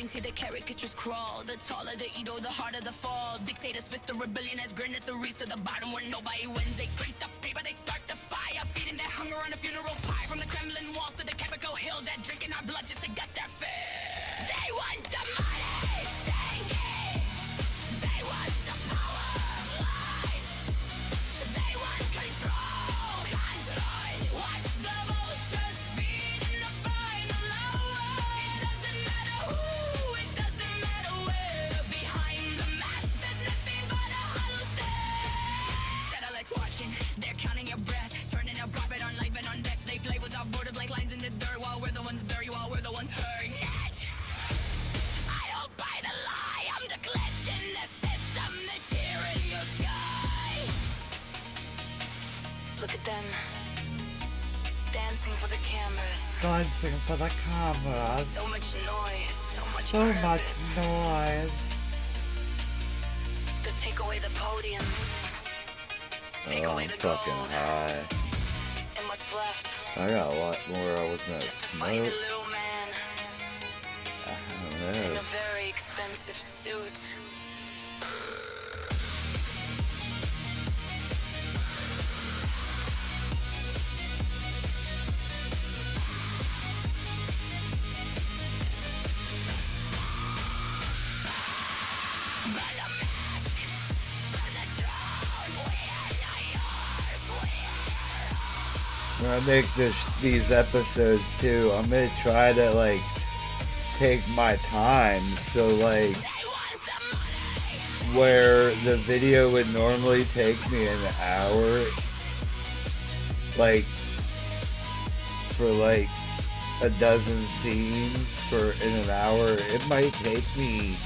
See the caricatures crawl. The taller the ego, the harder the fall. Dictators fist the rebellion as grenades to reach to the bottom where nobody wins. They crank the paper, they start the fire. hung around a funeral pie from the Kremlin walls to the Capitol Hill. That drinking our blood just to get their fill. They want the money, tanky. They want the power, lust. They want control, control. Watch the vultures feed in the final hour. It doesn't matter who, it doesn't matter where. Behind the mask, there's nothing but a hollow stare. Satellites watching, they're counting your breath, turning a profit on life and on death. They play with our borders like lines in the dirt, while we're the ones bury, while we're the ones hurt. Yet, I don't buy the lie. I'm the glitch in the system, the tear in your sky. Look at them, dancing for the cameras. Dancing for the cameras. So much noise, so much So purpose. much noise. To take away the podium, take Oh, away I'm the fucking gold, high. and what's left? I got a lot more I was gonna Just to fight a smoke. little man I don't in know. a very expensive suit. When I make these episodes too, I'm gonna try to like take my time. So like, where the video would normally take me an hour, like for like a dozen scenes in an hour, it might take me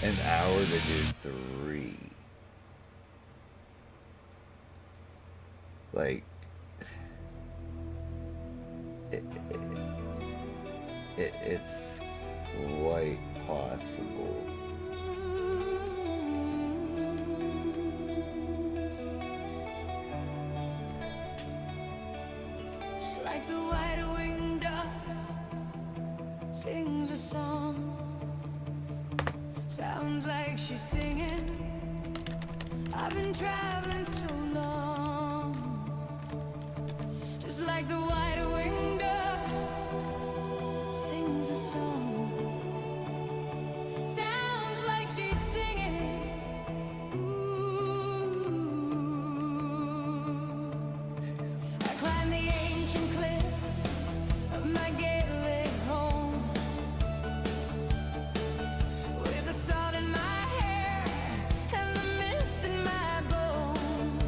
an hour to do 3. Like, it's quite possible. Just like the white-winged dove sings a song. Sounds like she's singing. I've been traveling so long. Just like the white-winged dove sings a song. Sounds like she's singing. Ooh. I climb the ancient cliffs of my Gaelic home with the salt in my hair and the mist in my bones.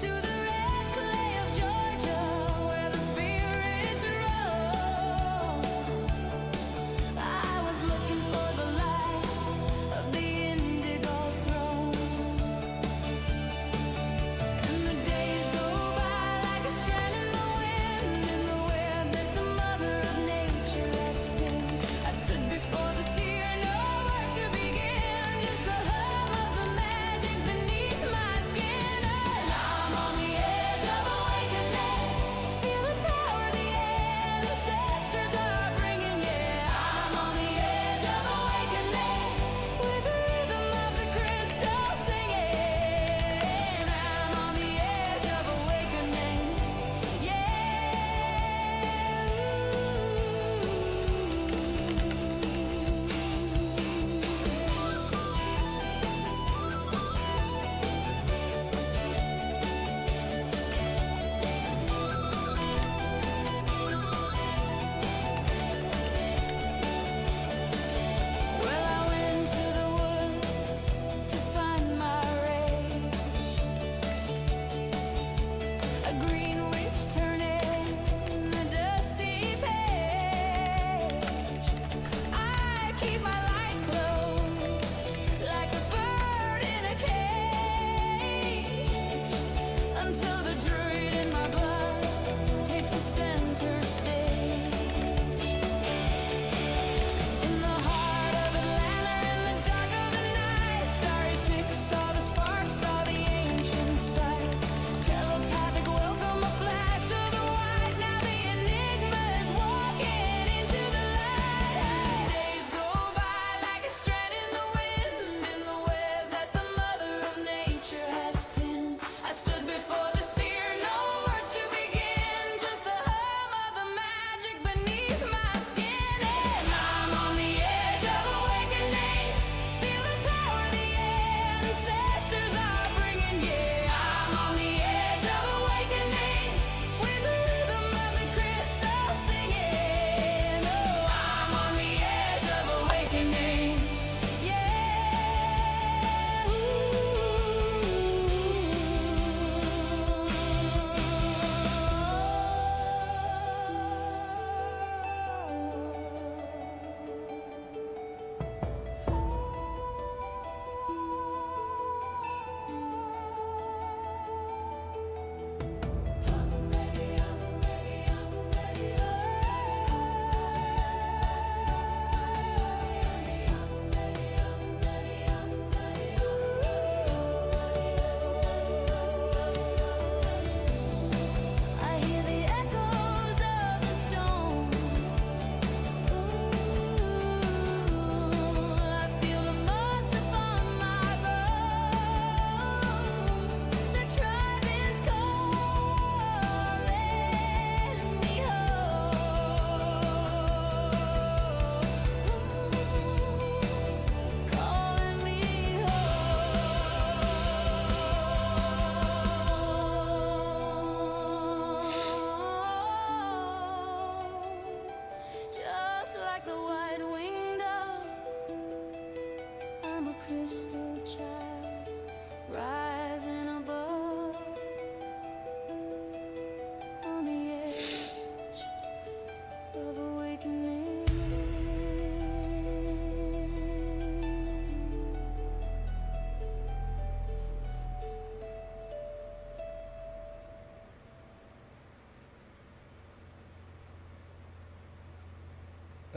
To the red clay of Georgia.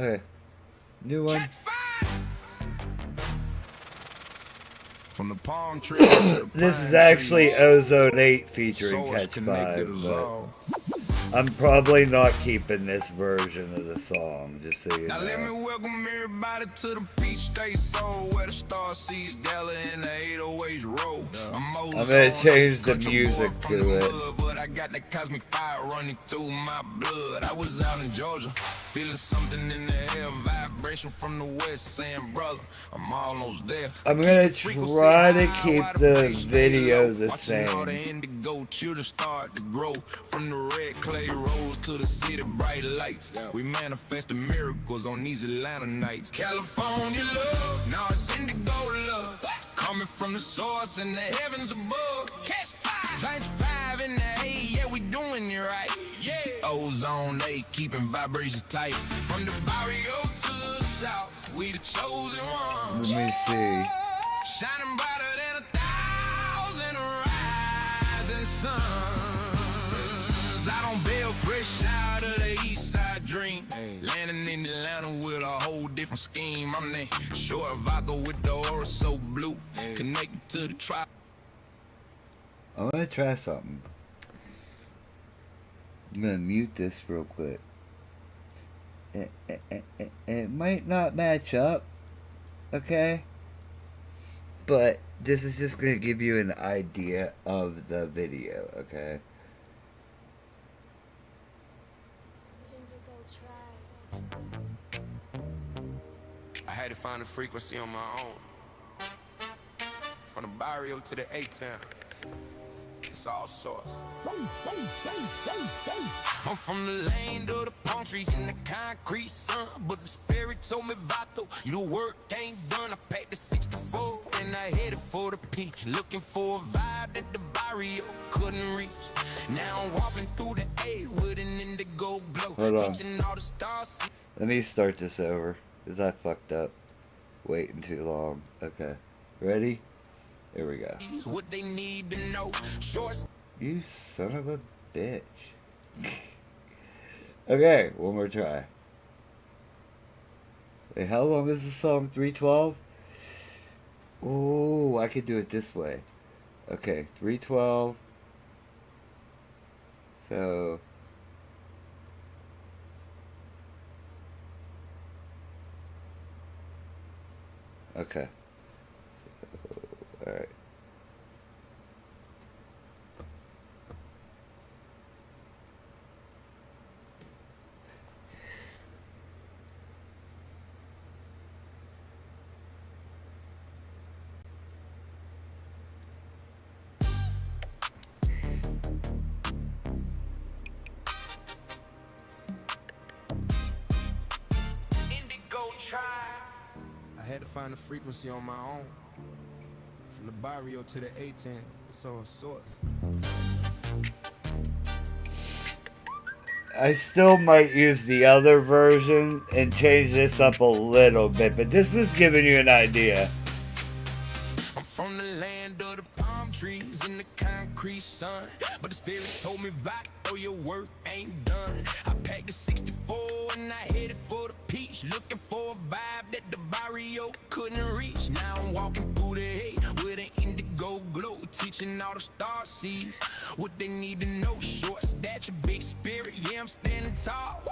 Okay. New one. From the palm tree to the This is pine actually tree. Ozone 8 featuring Souls Catch connected 5, us but all. I'm probably not keeping this version of the song, just so you Now let me know. welcome everybody to the Peach State Soul, where the Star Seas Gala and the 808s roll. I'm gonna change the music to it. But I got that cosmic fire running through my blood. I was out in Georgia, feeling something in the air, vibration from the west, saying, brother, I'm almost there. I'm gonna try to keep the video the Watching all the same. indigo children start to grow, from the red clay roads to the city bright lights. We manifested miracles on these Atlanta nights. California love, now it's indigo love, coming from the source in the heavens above. Catch 5, 95 in the A, yeah, we doing it right. Yeah, Ozone 8, keeping vibrations tight. From the barrio to the south, we the chosen ones. Let me see. Shining brighter than 1,000 rising suns. I don't bail fresh out of the east side dream. Landing in Atlanta with a whole different scheme. I'm that short vodka with the aura so blue. Connected to the tribe. I'm gonna try something. I'm gonna mute this real quick. It might not match up, okay? But this is just gonna give you an idea of the video, okay? I had to find a frequency on my own. From the barrio to the A-town, it's all source. I'm from the land of the palm trees in the concrete sun, but the spirit told me, Vato, your work ain't done. I packed the 64 and I headed for the peak, looking for a vibe that the barrio couldn't reach. Now I'm walking through the A with an indigo glow, Hold on. reaching all the stars. Let me start this over, because I fucked up. Waiting too long. Okay. Ready? Here we go. What they need to know. Short. You son of a bitch. Okay, one more try. Wait, how long is the song? 312? Oh, I could do it this way. Okay, 312. So... Okay. So, alright. I had to find a frequency on my own. From the barrio to the A-10, it's all source. I still might use the other version and change this up a little bit, but this is giving you an idea. I'm from the land of the palm trees in the concrete sun, but the spirit told me, Vato, your work ain't done. I packed the 64 and I headed for the peach, looking for a vibe that the barrio couldn't reach. Now I'm walking through the hay with an indigo glow, teaching all the star seeds what they need to know. Short stature, big spirit, yeah, I'm standing tall,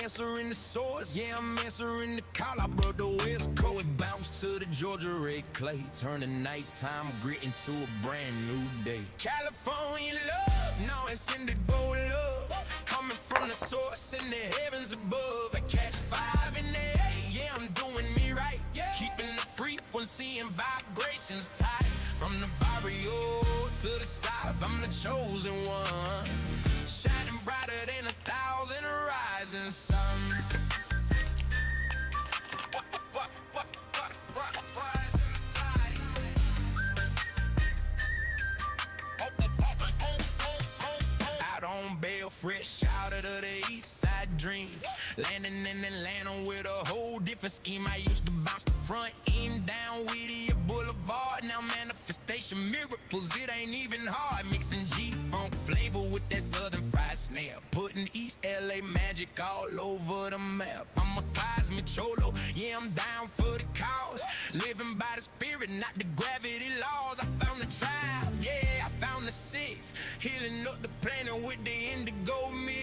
answering the source, yeah, I'm answering the call. I brought the West Coast, bounce to the Georgia red clay, turn the nighttime grit into a brand new day. California love, now it's indigo love, coming from the source in the heavens above. I catch 5 in the A, yeah, I'm doing me right, keeping the frequency and vibrations tight. From the barrio to the south, I'm the chosen one, shining brighter than 1,000 rising suns. Out on bail, fresh out of the east side dream, landing in Atlanta with a whole different scheme. I used to bounce the front end down Whittier Boulevard, now manifestation miracles, it ain't even hard. Mixing G-funk flavor with that southern fried snare. Putting East LA magic all over the map. I'm a cosmic cholo, yeah, I'm down for the cause. Living by the spirit, not the gravity laws. I found the tribe, yeah, I found the six. Healing up the planet with the indigo mix.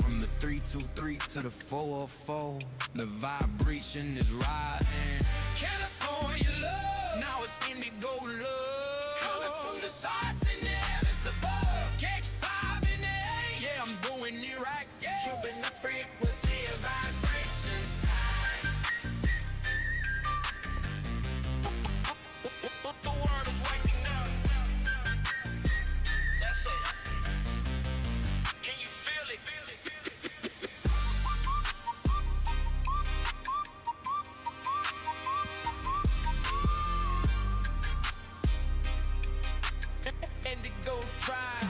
From the 323 to the 404, the vibration is riding. California love, now it's indigo love. Coming from the sides in the heavens above. Catch 5 in the air, yeah, I'm doing it right, yeah. Keeping the frequency of vibrations tight. The world is waking up. That's it. Can you feel it? Indigo tribe.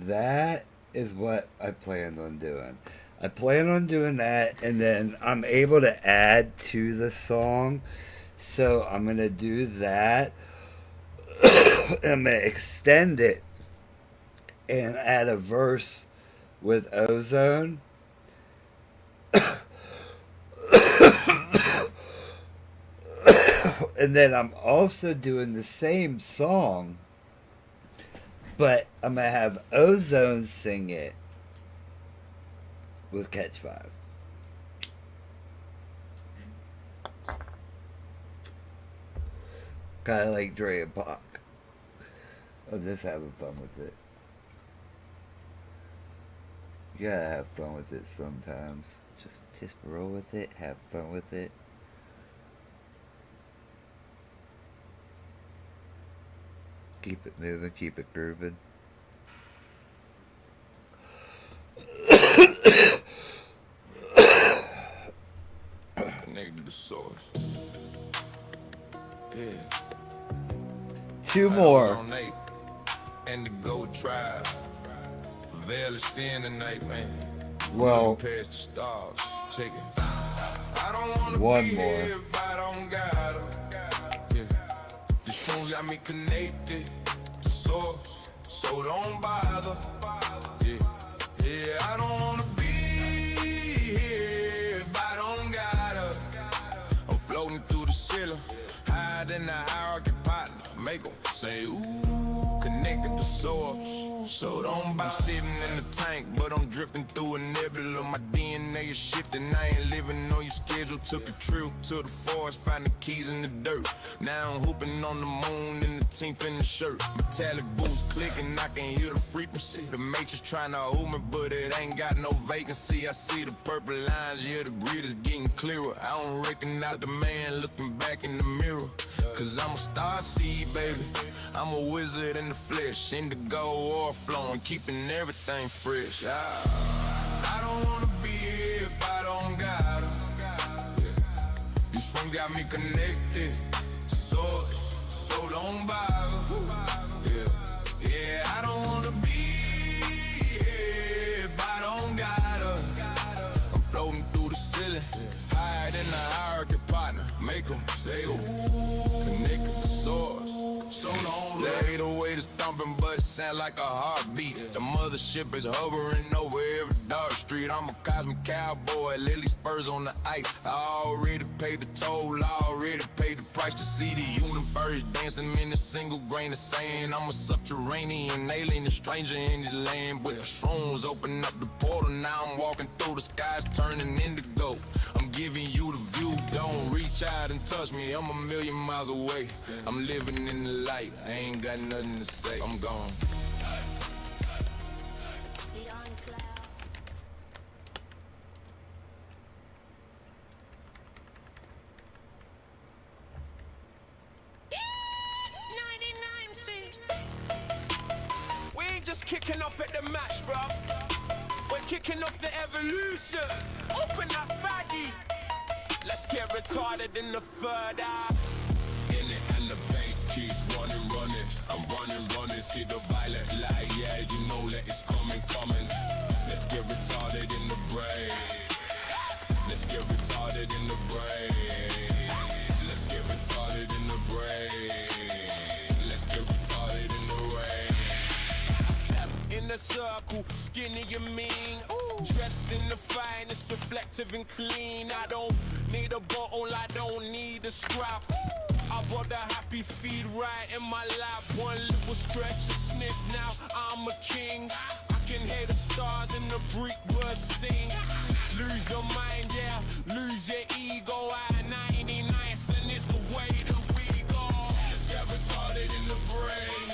That is what I planned on doing. I plan on doing that, and then I'm able to add to the song. So I'm going to do that. I'm going to extend it and add a verse with Ozone. And then I'm also doing the same song, but I'm going to have Ozone sing it with Catch 5. Kind of like Dre and Pac. I'm just having fun with it. You gotta have fun with it sometimes. Just roll with it, have fun with it. Keep it moving, keep it grooving. Connected to the source. Yeah. 2 more. And the gold tribe. Veil is thin tonight, man. Well, Past the stars. Check it. I don't wanna 1 be more. here if I don't got 'em. Yeah. The shrooms got me connected to source, so don't bother. Yeah. Yeah, I don't wanna be here if I don't got 'em. I'm floating through the ceiling, higher than the hierarchy partner. Make 'em say, ooh, connected to source, so don't bother. I'm sitting in the tank, but I'm drifting through a nebula. My DNA is shifting, I ain't living on your schedule. Took a trip to the forest, found the keys in the dirt. Now I'm hooping on the moon in the 10th in the shirt. Metallic boots clicking, I can hear the frequency. The matrix trying to hold me, but it ain't got no vacancy. I see the purple lines, yeah, the grid is getting clearer. I don't recognize the man looking back in the mirror. Cause I'm a star seed, baby. I'm a wizard in the flesh. Indigo or flowing, keeping everything fresh. I don't wanna be here if I don't got 'em. Yeah. These swings got me connected to source, so don't bother. Yeah, yeah, I don't wanna be here if I don't got 'em. I'm floating through the ceiling, higher than the hierarchy partner. Make 'em say, ooh, connected to source. So don't lay the way to stomping, but it sound like a heartbeat. The mothership is hovering over every dark street. I'm a cosmic cowboy, lily spurs on the ice. I already paid the toll, I already paid the price to see the universe dancing in a single grain of sand. I'm a subterranean alien, a stranger in this land. With the shrooms open up the portal, now I'm walking through the skies, turning indigo. I'm giving you the view, don't reach out and touch me. I'm a million miles away. I'm living in the light, I ain't got nothing to say. I'm gone. We ain't just kicking off at the match, bruv. We're kicking off the evolution. Open up baggy. Let's get retarded in the third eye. In it and the bass keeps running, running. I'm running, running. See the violet light, yeah, you know that it's coming, coming. get retarded in the brain. Let's get retarded in the brain. Let's get retarded in the brain. Let's get retarded in the rain. Step in the circle, skinny and mean. Dressed in the finest, reflective and clean. I don't need a bottle, I don't need a scrap. I brought the happy feet right in my lap. One little stretch, a sniff, now I'm a king. I can hear the stars and the Greek birds sing. Lose your mind, yeah, lose your ego. At 99 and it's the way that we go. Just get retarded in the brain.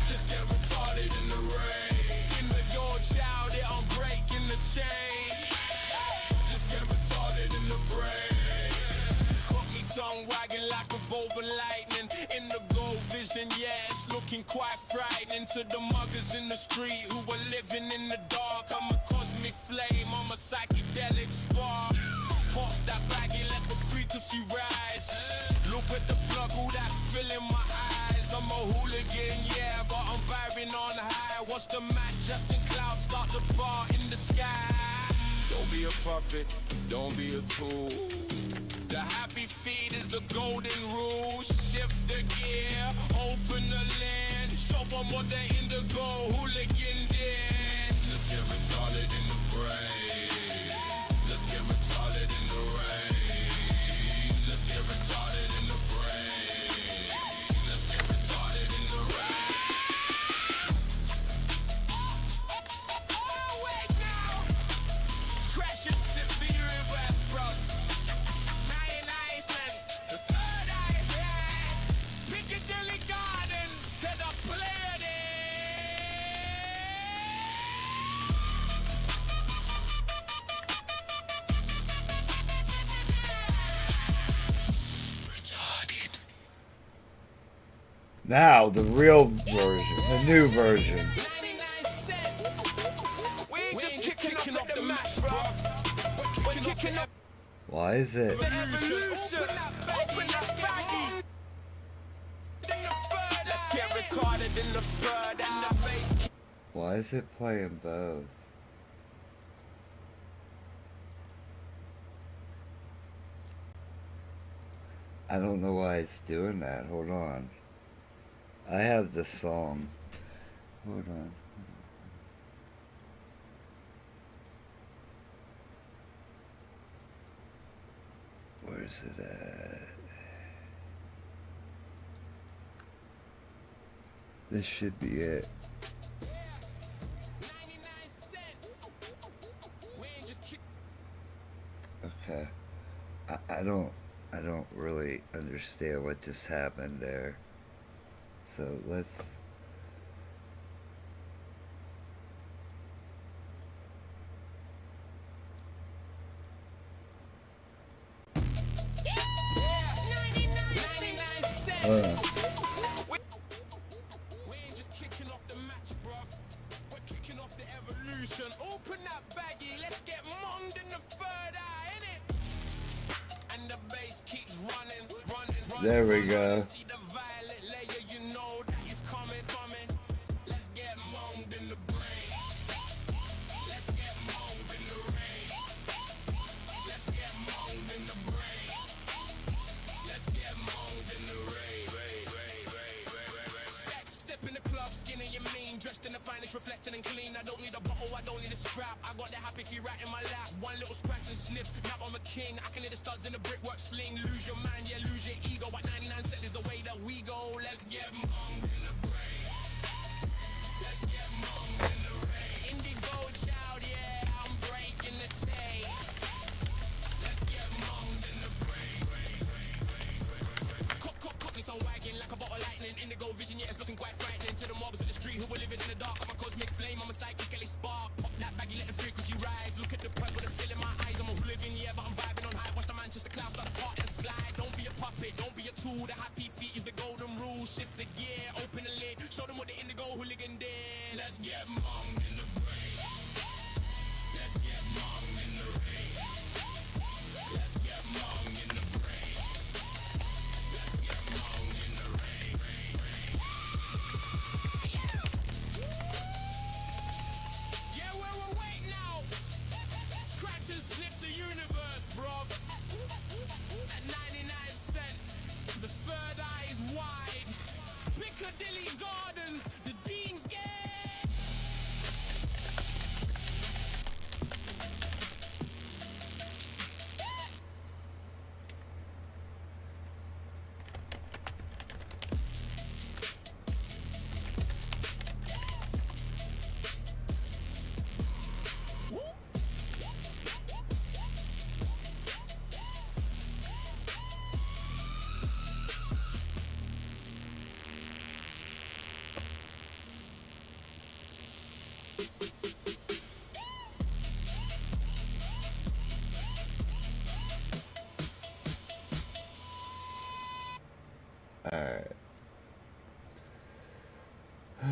Just get retarded in the rain. In the your child, yeah, I'm breaking the chain. Just get retarded in the brain. Got me tongue wagging like a bolt of lightning. In the gold vision, yeah, it's looking quite frightening. To the muggers in the street who are living in the dark, I'm a cosmic flame, I'm a psychedelic spark. Pop that baggy, let the frequency rise. Look at the plug, all that's filling my eyes. I'm a hooligan, yeah, but I'm vibing on high. What's the match? Justin Cloud start the bar in the sky. Don't be a puppet, don't be a tool. The happy feed is the golden rule. Shift the gear, open the lens. Show them what the indigo hooligan did. Let's get retarded in the brain. Let's get retarded in the rain. Let's get retarded in the brain. Let's get retarded in the rain. Oh, wait now. Scratch your sip, be reverse, bro. The third eye, yeah. Piccadilly Gardens to the Pleiades. Retarded. Now the real version, the new version. We ain't just kicking off the match, bro. We're kicking up. Why is it? Why is it playing both? I don't know why it's doing that. Hold on. I have the song. Hold on. Where's it at? This should be it. Okay. I don't really understand what just happened there. So let's hold on. We ain't just kicking off the match, bruv. We're kicking off the evolution. Open that baggie, let's get monged in the third eye, innit? And the bass keeps running. There we go. See the violet layer, you know that it's coming. Let's get monged in the brain. Let's get monged in the rain. Let's get monged in the brain. Let's get monged in the rain. Step in the club, skinny and mean, dressed in the finest, reflecting and clean. I don't need a bottle, I don't need a strap. I got the happy feet right in my lap. One little scratch and sniff, now I'm a king. I can hear the studs in the brickwork sling. Lose your mind, yeah, lose your ego. At 99 cents is the way that we go. Let's get monged in the brain. Let's get monged in the rain. Indigo child, yeah, I'm breaking the chain. Let's get monged in the brain. Cock me tongue wagging like a bottle of lightning. Indigo vision, yeah, it's looking quite frightening. To the mobs in the street who are living in the dark. I'm a cosmic flame, I'm a psychically spark. Pop that baggy, let the frequency rise. Look at the plug with a fill in my eyes. I'm a hooligan, yeah, but I'm vibing on high. Watch the Manchester clouds start to part and slide. Don't be a puppet, don't be a tool. The happy feet is the golden rule. Shift the gear,